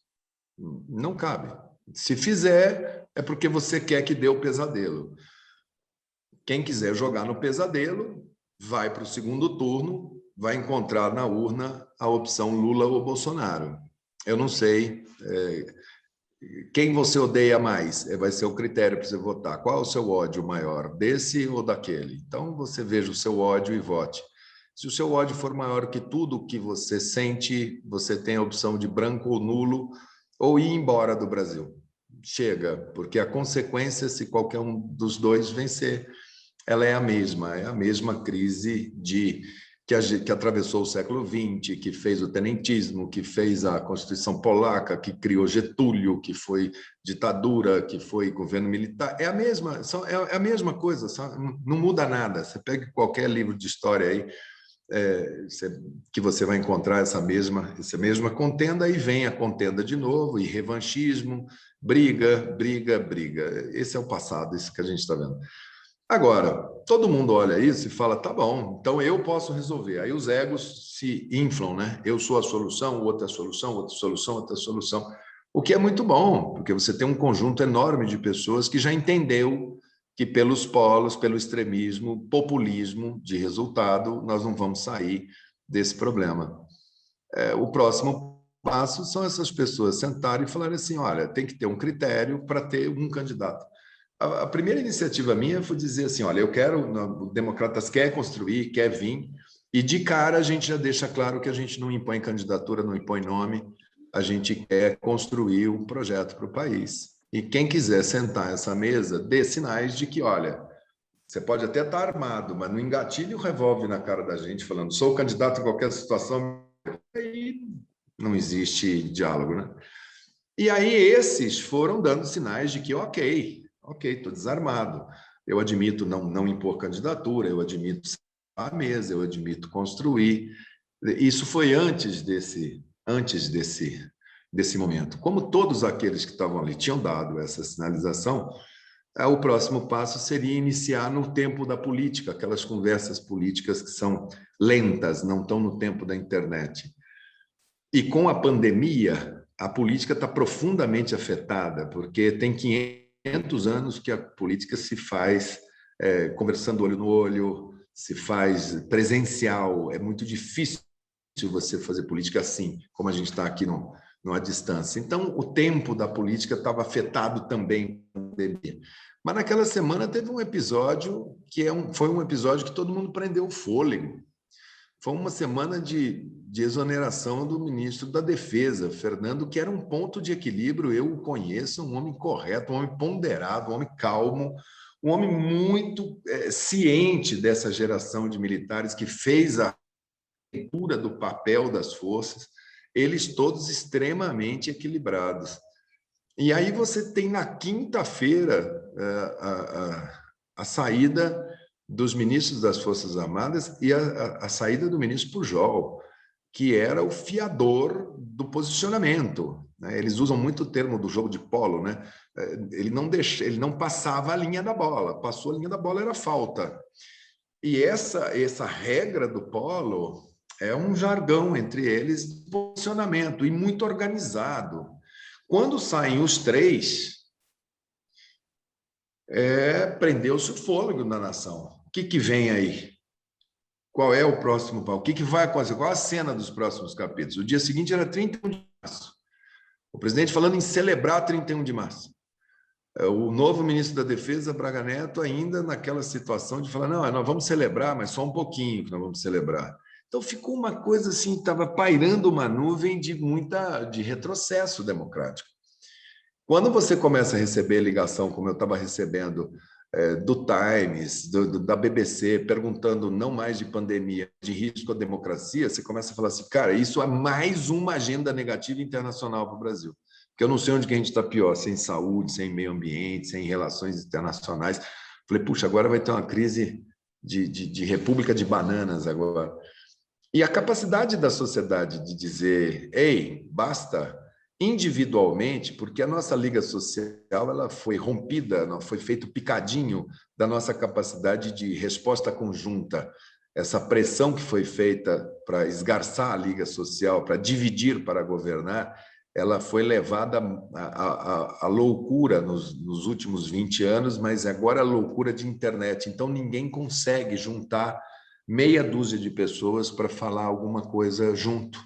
Não cabe. Se fizer, é porque você quer que dê o pesadelo. Quem quiser jogar no pesadelo, vai para o segundo turno, vai encontrar na urna a opção Lula ou Bolsonaro. Eu não sei quem você odeia mais, vai ser o critério para você votar. Qual é o seu ódio maior, desse ou daquele? Então, você veja o seu ódio e vote. Se o seu ódio for maior que tudo que você sente, você tem a opção de branco ou nulo, ou ir embora do Brasil. Chega, porque a consequência, se qualquer um dos dois vencer, ela é a mesma crise que atravessou o século XX, que fez o tenentismo, que fez a Constituição Polaca, que criou Getúlio, que foi ditadura, que foi governo militar. É a mesma coisa, não muda nada. Você pega qualquer livro de história aí, que você vai encontrar essa mesma contenda, e vem a contenda de novo, e revanchismo, briga. Esse é o passado, isso que a gente está vendo. Agora, todo mundo olha isso e fala, tá bom, então eu posso resolver. Aí os egos se inflam, né? Eu sou a solução, outra solução, outra solução, outra solução. O que é muito bom, porque você tem um conjunto enorme de pessoas que já entendeu que pelos polos, pelo extremismo, populismo de resultado, nós não vamos sair desse problema. o próximo passo são essas pessoas sentarem e falarem assim, olha, tem que ter um critério para ter um candidato. A primeira iniciativa minha foi dizer assim, olha, eu quero, o Democratas quer construir, quer vir, e de cara a gente já deixa claro que a gente não impõe candidatura, não impõe nome, a gente quer construir um projeto para o país. E quem quiser sentar essa mesa, dê sinais de que, olha, você pode até estar armado, mas não engatilhe o revólver na cara da gente, falando, sou candidato em qualquer situação, aí não existe diálogo, né? E aí esses foram dando sinais de que, ok, estou desarmado, eu admito não impor candidatura, eu admito a mesa, eu admito construir. Isso foi antes desse momento. Como todos aqueles que estavam ali tinham dado essa sinalização, o próximo passo seria iniciar no tempo da política, aquelas conversas políticas que são lentas, não estão no tempo da internet. E com a pandemia, a política está profundamente afetada, porque tem 500 anos que a política se faz conversando olho no olho, se faz presencial. É muito difícil você fazer política assim, como a gente está aqui numa distância. Então, o tempo da política estava afetado também pela pandemia. Mas naquela semana teve um episódio que foi um episódio que todo mundo prendeu o fôlego. Foi uma semana de exoneração do ministro da Defesa, Fernando, que era um ponto de equilíbrio. Eu o conheço, um homem correto, um homem ponderado, um homem calmo, um homem muito ciente dessa geração de militares que fez a leitura do papel das forças, eles todos extremamente equilibrados. E aí você tem na quinta-feira a saída dos ministros das Forças Armadas e a saída do ministro Pujol, que era o fiador do posicionamento. Né? Eles usam muito o termo do jogo de polo, né? Ele não passava a linha da bola, passou a linha da bola, era falta. E essa regra do polo é um jargão entre eles de posicionamento e muito organizado. Quando saem os três, prendeu-se o fôlego na nação. O que vem aí? Qual é o próximo passo? O que vai acontecer? Qual a cena dos próximos capítulos? O dia seguinte era 31 de março. O presidente falando em celebrar 31 de março. O novo ministro da Defesa, Braga Neto, ainda naquela situação de falar, não, nós vamos celebrar, mas só um pouquinho que nós vamos celebrar. Então ficou uma coisa assim, estava pairando uma nuvem de retrocesso democrático. Quando você começa a receber ligação, como eu estava recebendo, do Times, da BBC, perguntando não mais de pandemia, de risco à democracia, você começa a falar assim, cara, isso é mais uma agenda negativa internacional para o Brasil. Porque eu não sei onde que a gente está pior, sem saúde, sem meio ambiente, sem relações internacionais. Falei, puxa, agora vai ter uma crise de república de bananas agora. E a capacidade da sociedade de dizer, ei, basta, individualmente, porque a nossa liga social ela foi rompida, foi feito picadinho da nossa capacidade de resposta conjunta. Essa pressão que foi feita para esgarçar a liga social, para dividir, para governar, ela foi levada à loucura nos últimos 20 anos, mas agora a loucura de internet. Então, ninguém consegue juntar meia dúzia de pessoas para falar alguma coisa junto.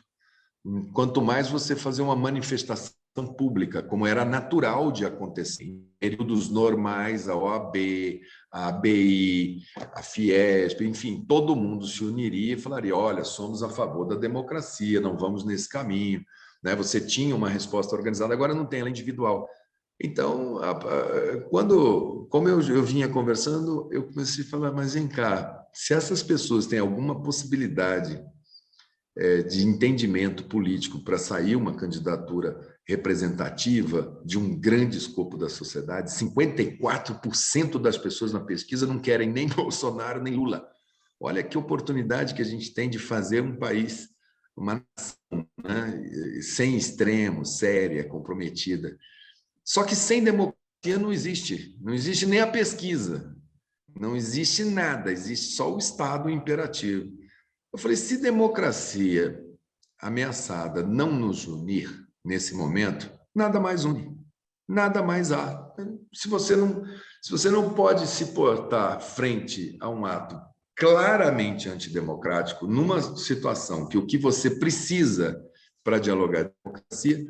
Quanto mais você fazer uma manifestação pública, como era natural de acontecer em períodos normais, a OAB, a ABI, a Fiesp, enfim, todo mundo se uniria e falaria, olha, somos a favor da democracia, não vamos nesse caminho. Né? Você tinha uma resposta organizada, agora não tem, ela é individual. Então, como eu vinha conversando, eu comecei a falar, mas vem cá, se essas pessoas têm alguma possibilidade de entendimento político para sair uma candidatura representativa de um grande escopo da sociedade, 54% das pessoas na pesquisa não querem nem Bolsonaro nem Lula. Olha que oportunidade que a gente tem de fazer um país, uma nação, né, sem extremos, séria, comprometida. Só que sem democracia não existe nem a pesquisa, não existe nada, existe só o Estado imperativo. Eu falei, se democracia ameaçada não nos unir nesse momento, nada mais une, nada mais há. Se você não pode se portar frente a um ato claramente antidemocrático, numa situação que o que você precisa para dialogar é democracia.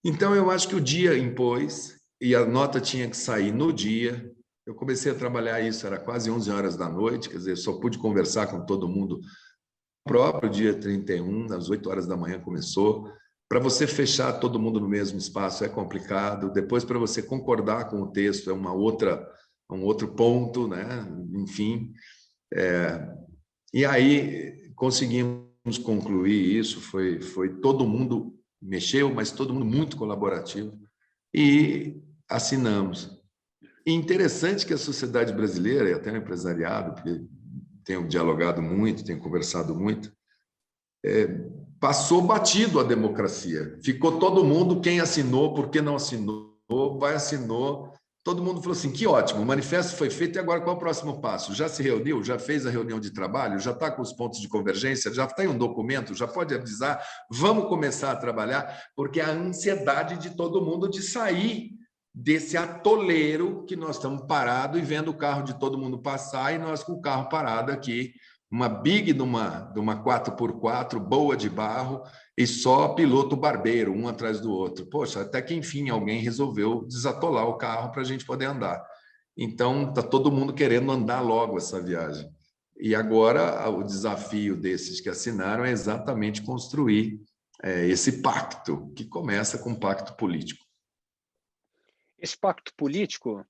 Então, eu acho que o dia impôs, e a nota tinha que sair no dia. Eu comecei a trabalhar isso, era quase 11 horas da noite, quer dizer, só pude conversar com todo mundo no próprio dia 31, às 8 horas da manhã começou. Para você fechar todo mundo no mesmo espaço é complicado, depois para você concordar com o texto é um outro ponto, né? Enfim, e aí conseguimos concluir isso, foi todo mundo mexeu, mas todo mundo muito colaborativo, e assinamos. E interessante que a sociedade brasileira, e até o empresariado, porque tenho dialogado muito, tenho conversado muito, passou batido a democracia. Ficou todo mundo, quem assinou, por que não assinou, vai assinou. Todo mundo falou assim, que ótimo, o manifesto foi feito e agora qual é o próximo passo? Já se reuniu? Já fez a reunião de trabalho? Já está com os pontos de convergência? Já tem um documento? Já pode avisar? Vamos começar a trabalhar? Porque a ansiedade de todo mundo de sair desse atoleiro que nós estamos parados e vendo o carro de todo mundo passar e nós com o carro parado aqui, uma big de uma 4x4, boa de barro, e só piloto barbeiro, um atrás do outro. Poxa, até que enfim alguém resolveu desatolar o carro para a gente poder andar. Então, está todo mundo querendo andar logo essa viagem. E agora o desafio desses que assinaram é exatamente construir esse pacto, que começa com um pacto político. Esse pacto político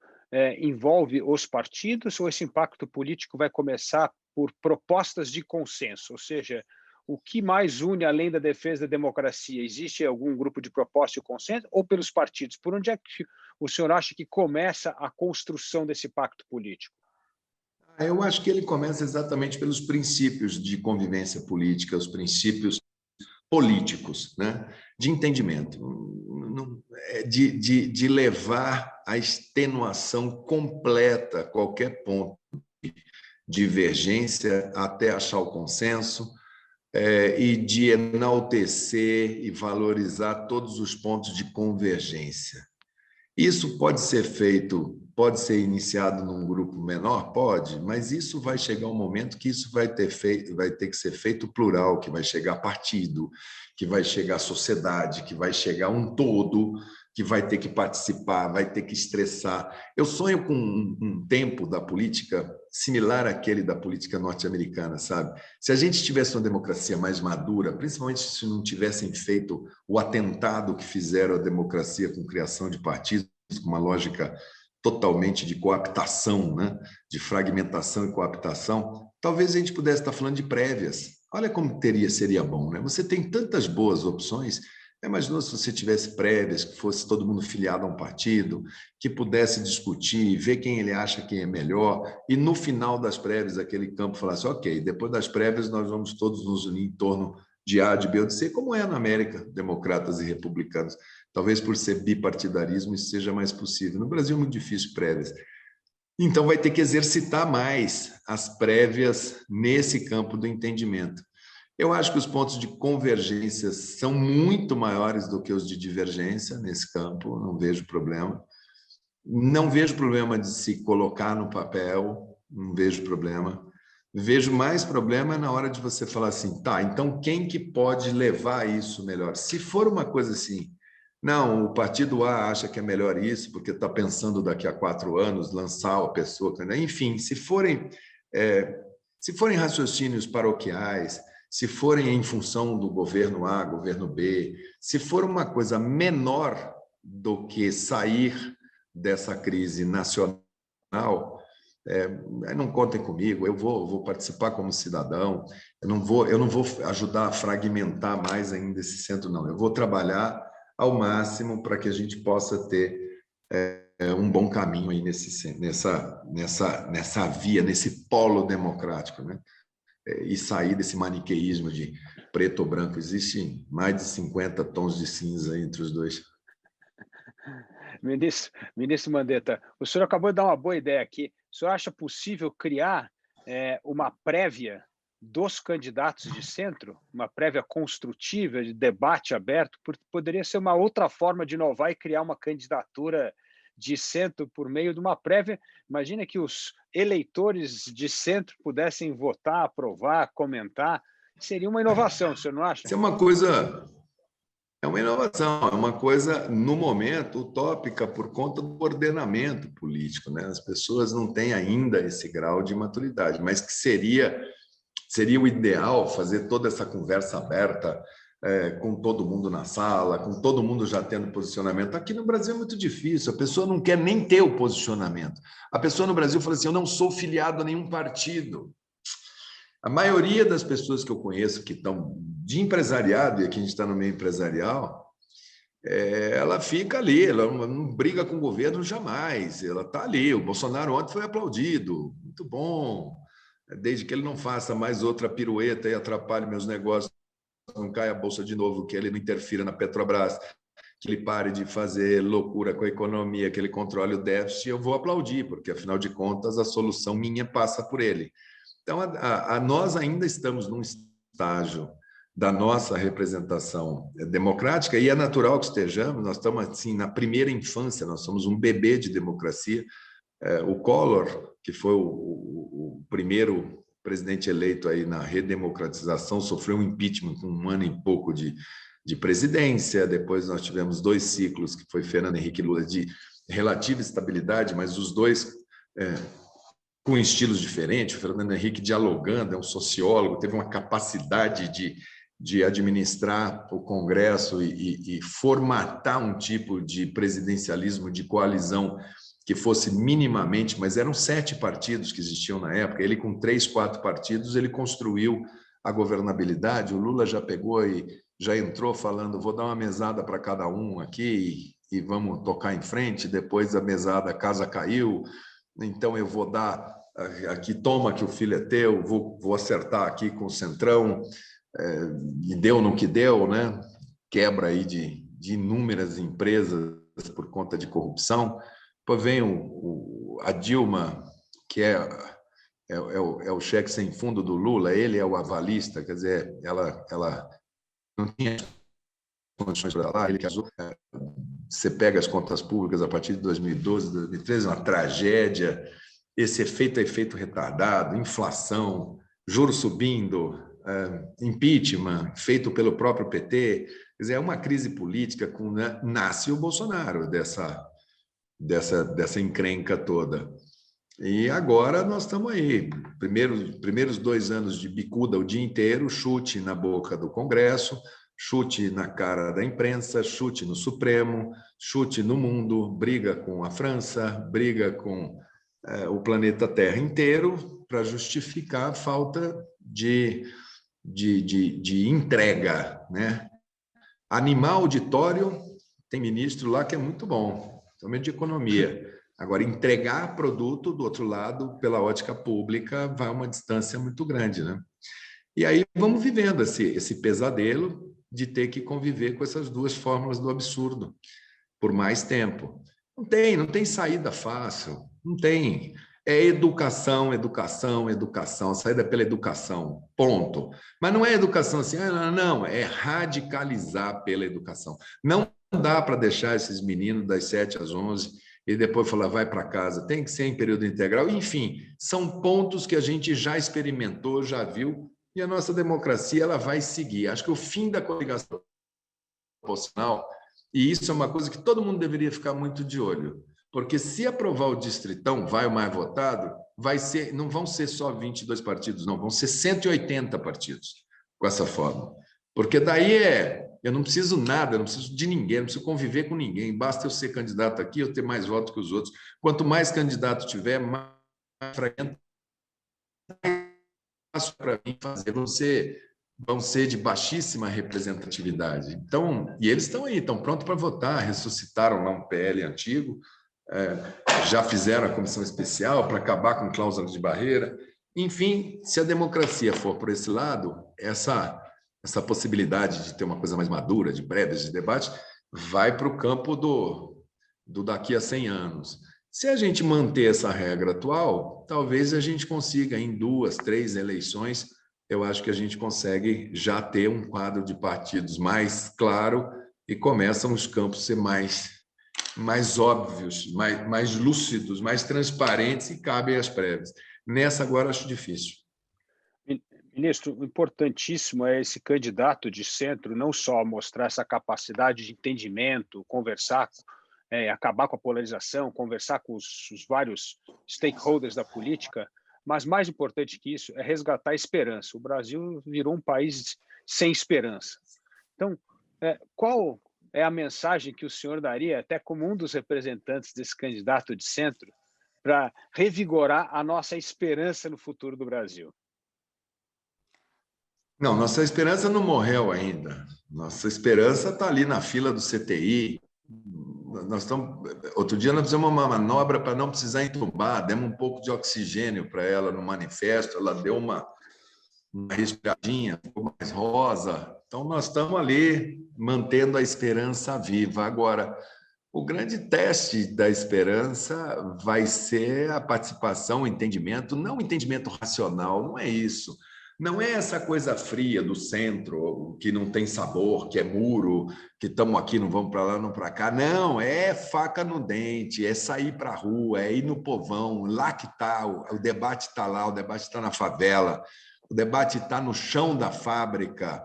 envolve os partidos ou esse pacto político vai começar por propostas de consenso? Ou seja, o que mais une além da defesa da democracia? Existe algum grupo de proposta de consenso ou pelos partidos? Por onde é que o senhor acha que começa a construção desse pacto político? Eu acho que ele começa exatamente pelos princípios de convivência política, os princípios políticos, né? De entendimento, de levar à extenuação completa qualquer ponto de divergência até achar o consenso, e de enaltecer e valorizar todos os pontos de convergência. Isso pode ser feito, pode ser iniciado num grupo menor? Pode, mas isso vai chegar um momento que isso vai ter que ser feito plural, que vai chegar partido, que vai chegar sociedade, que vai chegar um todo, que vai ter que participar, vai ter que estressar. Eu sonho com um tempo da política similar àquele da política norte-americana, sabe? Se a gente tivesse uma democracia mais madura, principalmente se não tivessem feito o atentado que fizeram à democracia com criação de partidos, com uma lógica totalmente de coaptação, né? De fragmentação e coaptação, talvez a gente pudesse estar falando de prévias. Olha como seria bom, né? Você tem tantas boas opções. Imaginou se você tivesse prévias, que fosse todo mundo filiado a um partido, que pudesse discutir, ver quem ele acha que é melhor, e no final das prévias, aquele campo falasse, ok, depois das prévias nós vamos todos nos unir em torno de A, de B ou de C, como é na América, democratas e republicanos. Talvez por ser bipartidarismo isso seja mais possível. No Brasil é muito difícil prévias. Então vai ter que exercitar mais as prévias nesse campo do entendimento. Eu acho que os pontos de convergência são muito maiores do que os de divergência nesse campo, não vejo problema. Não vejo problema de se colocar no papel, não vejo problema. Vejo mais problema na hora de você falar assim, tá, então quem que pode levar isso melhor? Se for uma coisa assim, não, o partido A acha que é melhor isso, porque está pensando daqui a 4 anos lançar a pessoa, enfim, se forem raciocínios paroquiais, se forem em função do governo A, governo B, se for uma coisa menor do que sair dessa crise nacional, não contem comigo, eu vou participar como cidadão, eu não vou ajudar a fragmentar mais ainda esse centro, não. Eu vou trabalhar ao máximo para que a gente possa ter um bom caminho aí nessa via, nesse polo democrático, né? E sair desse maniqueísmo de preto ou branco. Existem mais de 50 tons de cinza entre os dois. Ministro Mandetta, o senhor acabou de dar uma boa ideia aqui. O senhor acha possível criar uma prévia dos candidatos de centro, uma prévia construtiva, de debate aberto, porque poderia ser uma outra forma de inovar e criar uma candidatura de centro por meio de uma prévia. Imagina que os eleitores de centro pudessem votar, aprovar, comentar. Seria uma inovação, você não acha? Isso é uma coisa, é uma inovação, é uma coisa, no momento, utópica por conta do ordenamento político, né? As pessoas não têm ainda esse grau de maturidade, mas que seria o ideal fazer toda essa conversa aberta, com todo mundo na sala, com todo mundo já tendo posicionamento. Aqui no Brasil é muito difícil, a pessoa não quer nem ter o posicionamento. A pessoa no Brasil fala assim, eu não sou filiado a nenhum partido. A maioria das pessoas que eu conheço que estão de empresariado, e aqui a gente está no meio empresarial, ela fica ali, ela não briga com o governo jamais, ela está ali. O Bolsonaro ontem foi aplaudido, muito bom, desde que ele não faça mais outra pirueta e atrapalhe meus negócios, não caia a bolsa de novo, que ele não interfira na Petrobras, que ele pare de fazer loucura com a economia, que ele controle o déficit, eu vou aplaudir, porque, afinal de contas, a solução minha passa por ele. Então, nós ainda estamos num estágio da nossa representação democrática, e é natural que estejamos, nós estamos assim, na primeira infância, nós somos um bebê de democracia. O Collor, que foi o primeiro presidente eleito aí na redemocratização, sofreu um impeachment com 1 ano e pouco de presidência, depois nós tivemos 2 ciclos, que foi Fernando Henrique e Lula, de relativa estabilidade, mas os dois com estilos diferentes. O Fernando Henrique dialogando, é um sociólogo, teve uma capacidade de administrar o Congresso e formatar um tipo de presidencialismo, de coalizão que fosse minimamente, mas eram 7 partidos que existiam na época, ele com 3, 4 partidos, ele construiu a governabilidade. O Lula já pegou e já entrou falando, vou dar uma mesada para cada um aqui e vamos tocar em frente. Depois a mesada, a casa caiu, então eu vou dar aqui, toma que o filho é teu, vou acertar aqui com o Centrão, e deu no que deu, né? Quebra aí de inúmeras empresas por conta de corrupção. Depois vem a Dilma, que é o cheque sem fundo do Lula, ele é o avalista, quer dizer, ela não tinha condições para lá, ele casou. Você pega as contas públicas a partir de 2012, 2013, uma tragédia. Esse efeito é efeito retardado, inflação, juros subindo, impeachment feito pelo próprio PT. Quer dizer, é uma crise política nasce o Bolsonaro dessa encrenca toda. E agora nós estamos aí, primeiros 2 anos de bicuda o dia inteiro, chute na boca do Congresso, chute na cara da imprensa, chute no Supremo, chute no mundo, briga com a França, briga com o planeta Terra inteiro para justificar a falta de entrega, né? Animar auditório, tem ministro lá que é muito bom, principalmente de economia. Agora, entregar produto, do outro lado, pela ótica pública, vai uma distância muito grande, né? E aí vamos vivendo esse pesadelo de ter que conviver com essas 2 fórmulas do absurdo por mais tempo. Não tem saída fácil, não tem. É educação, educação, educação, saída pela educação, ponto. Mas não é educação assim, não, é radicalizar pela educação. Não dá para deixar esses meninos das 7 às 11 e depois falar, vai para casa, tem que ser em período integral. Enfim, são pontos que a gente já experimentou, já viu, e a nossa democracia ela vai seguir. Acho que o fim da coligação proporcional, e isso é uma coisa que todo mundo deveria ficar muito de olho, porque se aprovar o Distritão, vai o mais votado, não vão ser só 22 partidos, não, vão ser 180 partidos com essa forma. Porque daí eu não preciso nada, eu não preciso de ninguém, não preciso conviver com ninguém, basta eu ser candidato aqui, eu ter mais votos que os outros. Quanto mais candidato tiver, mais fragmento para mim fazer, vão ser de baixíssima representatividade. Então, e eles estão aí, estão prontos para votar, ressuscitaram lá um PL antigo, já fizeram a comissão especial para acabar com cláusula de barreira. Enfim, se a democracia for por esse lado, essa possibilidade de ter uma coisa mais madura, de breves, de debate, vai para o campo do daqui a 100 anos. Se a gente manter essa regra atual, talvez a gente consiga, em 2, 3 eleições, eu acho que a gente consegue já ter um quadro de partidos mais claro e começam os campos a ser mais mais óbvios, mais lúcidos, mais transparentes e cabem às prévias. Nessa agora acho difícil. Ministro, o importantíssimo é esse candidato de centro não só mostrar essa capacidade de entendimento, conversar, acabar com a polarização, conversar com os vários stakeholders da política, mas mais importante que isso é resgatar a esperança. O Brasil virou um país sem esperança. Então, qual é a mensagem que o senhor daria, até como um dos representantes desse candidato de centro, para revigorar a nossa esperança no futuro do Brasil? Não, nossa esperança não morreu ainda. Nossa esperança está ali na fila do CTI. Outro dia nós fizemos uma manobra para não precisar entubar, demos um pouco de oxigênio para ela no manifesto, ela deu uma respiradinha, ficou mais rosa. Então, nós estamos ali mantendo a esperança viva. Agora, o grande teste da esperança vai ser a participação, o entendimento, não o entendimento racional, não é isso. Não é essa coisa fria do centro, que não tem sabor, que é muro, que estamos aqui, não vamos para lá, não para cá. Não, é faca no dente, é sair para a rua, é ir no povão, lá que está, o debate está lá, o debate está na favela, o debate está no chão da fábrica.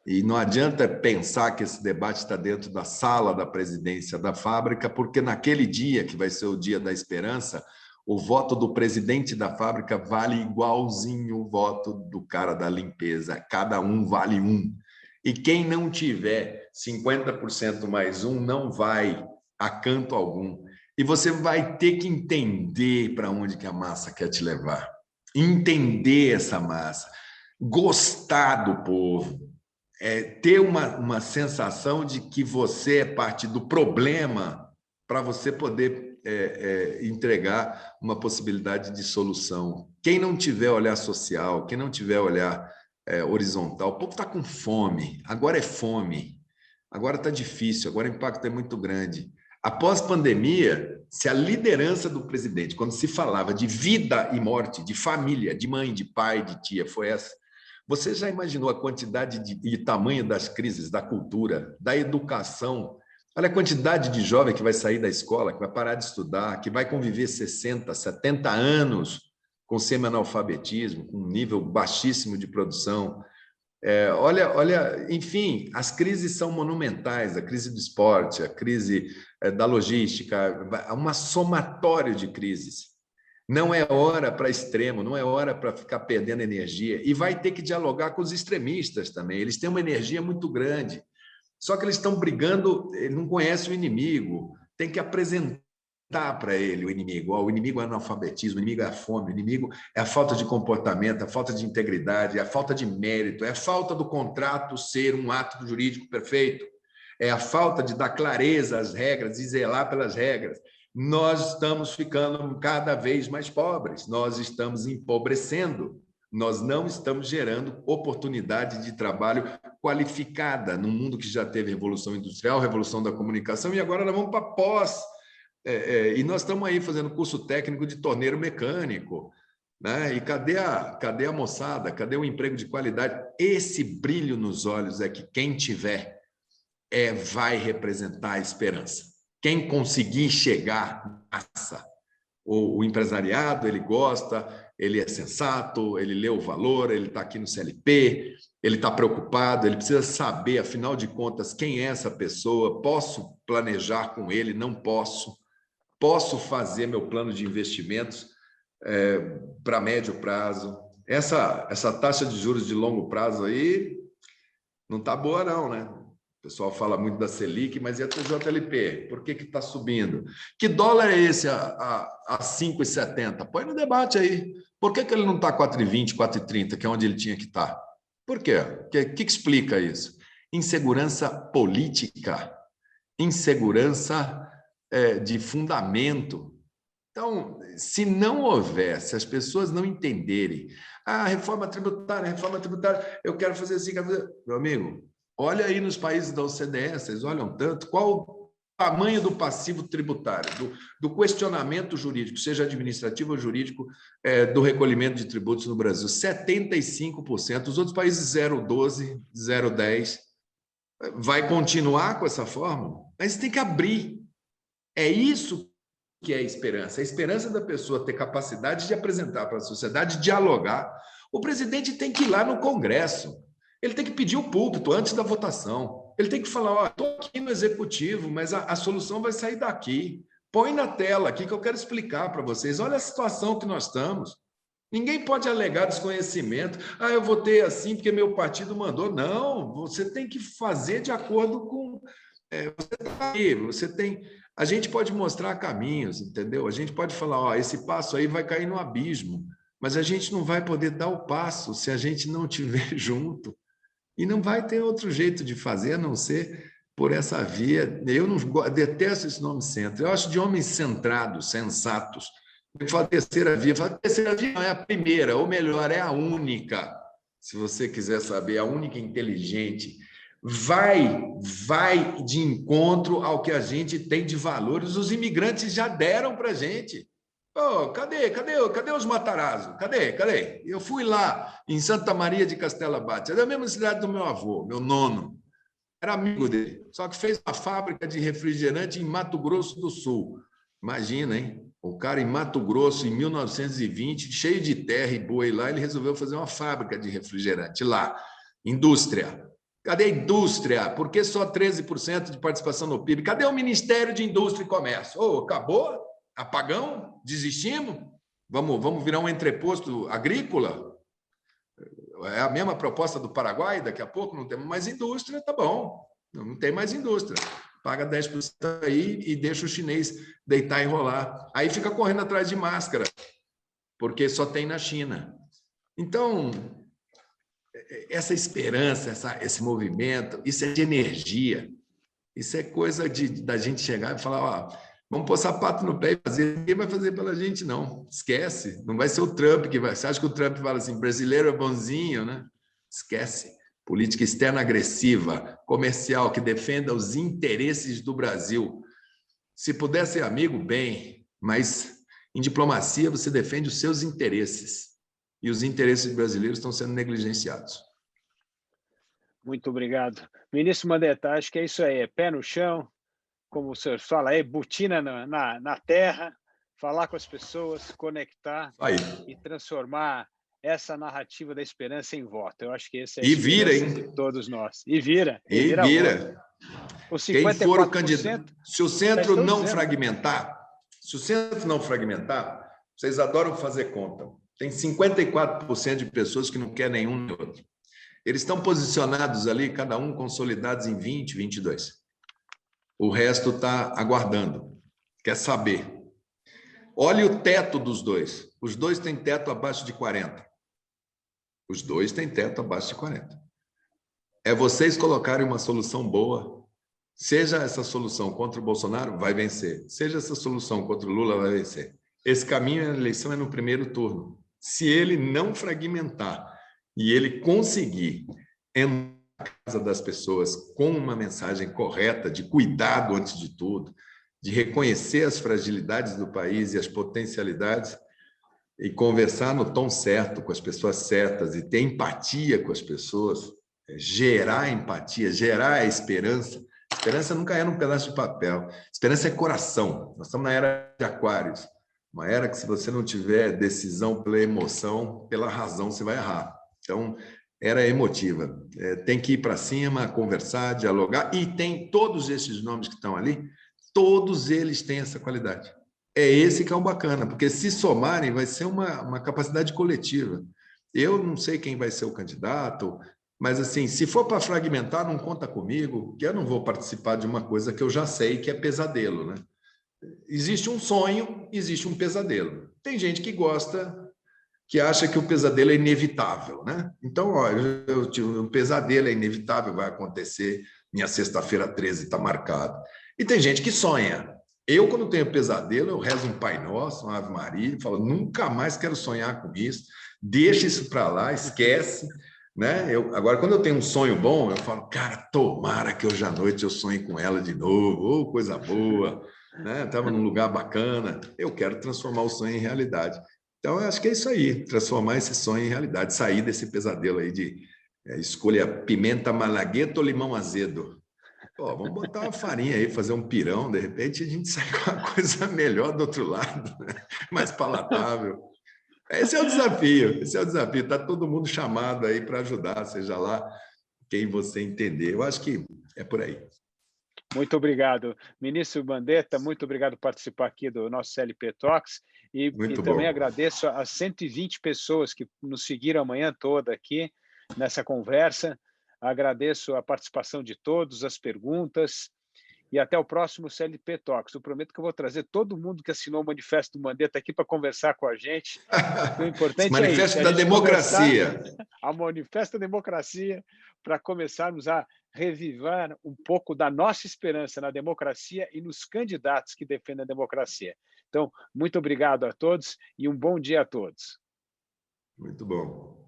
E não adianta pensar que esse debate está dentro da sala da presidência da fábrica, porque naquele dia, que vai ser o dia da esperança, o voto do presidente da fábrica vale igualzinho o voto do cara da limpeza. Cada um vale um. E quem não tiver 50% mais um não vai a canto algum. E você vai ter que entender para onde que a massa quer te levar. Entender essa massa. Gostar do povo. Ter uma sensação de que você é parte do problema para você poder entregar uma possibilidade de solução. Quem não tiver olhar social, quem não tiver olhar horizontal, o povo está com fome, agora é fome, agora está difícil, agora o impacto é muito grande. Após pandemia, se a liderança do presidente, quando se falava de vida e morte, de família, de mãe, de pai, de tia, foi essa, você já imaginou a quantidade e tamanho das crises, da cultura, da educação? Olha a quantidade de jovem que vai sair da escola, que vai parar de estudar, que vai conviver 60, 70 anos com semi-analfabetismo, com um nível baixíssimo de produção. Olha, enfim, as crises são monumentais, a crise do esporte, a crise da logística, uma somatório de crises. Não é hora para extremo, não é hora para ficar perdendo energia. E vai ter que dialogar com os extremistas também. Eles têm uma energia muito grande. Só que eles estão brigando, ele não conhece o inimigo. Tem que apresentar para ele o inimigo. O inimigo é o analfabetismo, o inimigo é a fome, o inimigo é a falta de comportamento, a falta de integridade, a falta de mérito, é a falta do contrato ser um ato jurídico perfeito, é a falta de dar clareza às regras e zelar pelas regras. Nós estamos ficando cada vez mais pobres, nós estamos empobrecendo, nós não estamos gerando oportunidade de trabalho qualificada num mundo que já teve revolução industrial, revolução da comunicação, e agora nós vamos para pós. E nós estamos aí fazendo curso técnico de torneiro mecânico. Né? E cadê a moçada? Cadê o emprego de qualidade? Esse brilho nos olhos é que quem tiver vai representar a esperança. Quem conseguir chegar nessa, o empresariado, ele gosta, ele é sensato, ele lê o valor, ele está aqui no CLP, ele está preocupado, ele precisa saber, afinal de contas, quem é essa pessoa, posso planejar com ele, não posso, posso fazer meu plano de investimentos para médio prazo. Essa taxa de juros de longo prazo aí não está boa não, né? O pessoal fala muito da Selic, mas e a TJLP? Por que está subindo? Que dólar é esse a 5,70? Põe no debate aí. Por que ele não está 4,20, 4,30, que é onde ele tinha que estar? Por quê? O que explica isso? Insegurança política, insegurança de fundamento. Então, se não houver, se as pessoas não entenderem, reforma tributária, eu quero fazer assim, quero fazer... Meu amigo, olha aí nos países da OCDE, vocês olham tanto, qual o tamanho do passivo tributário, do questionamento jurídico, seja administrativo ou jurídico, do recolhimento de tributos no Brasil? 75%. Os outros países, 0,12%, 0,10%. Vai continuar com essa forma? Mas tem que abrir. É isso que é a esperança da pessoa ter capacidade de apresentar para a sociedade, dialogar. O presidente tem que ir lá no Congresso, ele tem que pedir o púlpito antes da votação, ele tem que falar, ó, estou aqui no executivo, mas a solução vai sair daqui. Põe na tela aqui que eu quero explicar para vocês. Olha a situação que nós estamos. Ninguém pode alegar desconhecimento. Ah, eu votei assim porque meu partido mandou. Não, você tem que fazer de acordo com... você está aí, você tem... A gente pode mostrar caminhos, entendeu? A gente pode falar, ó, esse passo aí vai cair no abismo, mas a gente não vai poder dar o passo se a gente não estiver junto. E não vai ter outro jeito de fazer, a não ser por essa via. Eu não detesto esse nome centro. Eu acho de homens centrados, sensatos. Eu falo terceira via. Eu falo, terceira via não é a primeira, ou melhor, é a única. Se você quiser saber, a única inteligente. Vai de encontro ao que a gente tem de valores. Os imigrantes já deram para a gente. Oh, cadê os Matarazzo? Cadê? Eu fui lá em Santa Maria de Castelo Abate, é da mesma cidade do meu avô, meu nono. Era amigo dele, só que fez uma fábrica de refrigerante em Mato Grosso do Sul. Imagina, hein? O cara em Mato Grosso, em 1920, cheio de terra e boi lá, ele resolveu fazer uma fábrica de refrigerante lá. Indústria. Cadê a indústria? Por que só 13% de participação no PIB? Cadê o Ministério de Indústria e Comércio? Oh, acabou? Apagão? Desistimos? Vamos virar um entreposto agrícola? É a mesma proposta do Paraguai, daqui a pouco não temos mais indústria, tá bom. Não tem mais indústria. Paga 10% aí e deixa o chinês deitar e rolar. Aí fica correndo atrás de máscara, porque só tem na China. Então, essa esperança, esse movimento, isso é de energia. Isso é coisa da gente chegar e falar, ó, vamos pôr sapato no pé e fazer. Ninguém vai fazer pela gente, não. Esquece. Não vai ser o Trump que vai. Você acha que o Trump fala assim, brasileiro é bonzinho, né? Esquece. Política externa agressiva, comercial, que defenda os interesses do Brasil. Se puder ser amigo, bem, mas em diplomacia você defende os seus interesses. E os interesses brasileiros estão sendo negligenciados. Muito obrigado. Ministro Mandetta, acho que é isso aí, é pé no chão, como o senhor fala, é botina na terra, falar com as pessoas, conectar aí. E transformar essa narrativa da esperança em voto. Eu acho que esse é a esperança de todos nós. E vira. Com 54%, quem for o candidato, se o centro não fragmentar, vocês adoram fazer conta. Tem 54% de pessoas que não querem nenhum nem outro. Eles estão posicionados ali, cada um consolidados em 20, 22. O resto está aguardando, quer saber. Olhe o teto dos dois. Os dois têm teto abaixo de 40. Os dois têm teto abaixo de 40. É vocês colocarem uma solução boa. Seja essa solução contra o Bolsonaro, vai vencer. Seja essa solução contra o Lula, vai vencer. Esse caminho da eleição é no primeiro turno. Se ele não fragmentar e ele conseguir entrar na casa das pessoas com uma mensagem correta de cuidado antes de tudo, de reconhecer as fragilidades do país e as potencialidades e conversar no tom certo com as pessoas certas e ter empatia com as pessoas, gerar empatia, gerar a esperança. Esperança nunca é num pedaço de papel. Esperança é coração. Nós estamos na era de Aquários, uma era que se você não tiver decisão pela emoção, pela razão, você vai errar. Então, era emotiva. Tem que ir para cima, conversar, dialogar, e tem todos esses nomes que estão ali, todos eles têm essa qualidade. É esse que é o bacana, porque se somarem, vai ser uma capacidade coletiva. Eu não sei quem vai ser o candidato, mas, assim, se for para fragmentar, não conta comigo, que eu não vou participar de uma coisa que eu já sei que é pesadelo, né? Existe um sonho, existe um pesadelo. Tem gente que gosta, que acha que o pesadelo é inevitável, né? Então, ó, eu tive um pesadelo, é inevitável, vai acontecer, minha sexta-feira 13 está marcada. E tem gente que sonha. Eu, quando tenho pesadelo, eu rezo um Pai Nosso, uma Ave Maria, e falo, nunca mais quero sonhar com isso, deixa isso para lá, esquece, né? Agora, quando eu tenho um sonho bom, eu falo, cara, tomara que hoje à noite eu sonhe com ela de novo, ou coisa boa, né? Estava num lugar bacana, eu quero transformar o sonho em realidade. Então, eu acho que é isso aí, transformar esse sonho em realidade, sair desse pesadelo aí de escolha pimenta malagueta ou limão azedo. Pô, vamos botar uma farinha aí, fazer um pirão, de repente a gente sai com uma coisa melhor do outro lado, né? Mais palatável. Esse é o desafio, esse é o desafio. Está todo mundo chamado aí para ajudar, seja lá quem você entender. Eu acho que é por aí. Muito obrigado, ministro Mandetta, muito obrigado por participar aqui do nosso CLP Talks e Muito também bom. agradeço às 120 pessoas que nos seguiram a manhã toda aqui nessa conversa. Agradeço a participação de todos, as perguntas e até o próximo CLP Talks. Eu prometo que eu vou trazer todo mundo que assinou o Manifesto do Mandetta aqui para conversar com a gente. O importante é isso, Manifesto é a da gente começar Democracia. a Manifesto da Democracia para começarmos a revivar um pouco da nossa esperança na democracia e nos candidatos que defendem a democracia. Então, muito obrigado a todos e um bom dia a todos. Muito bom.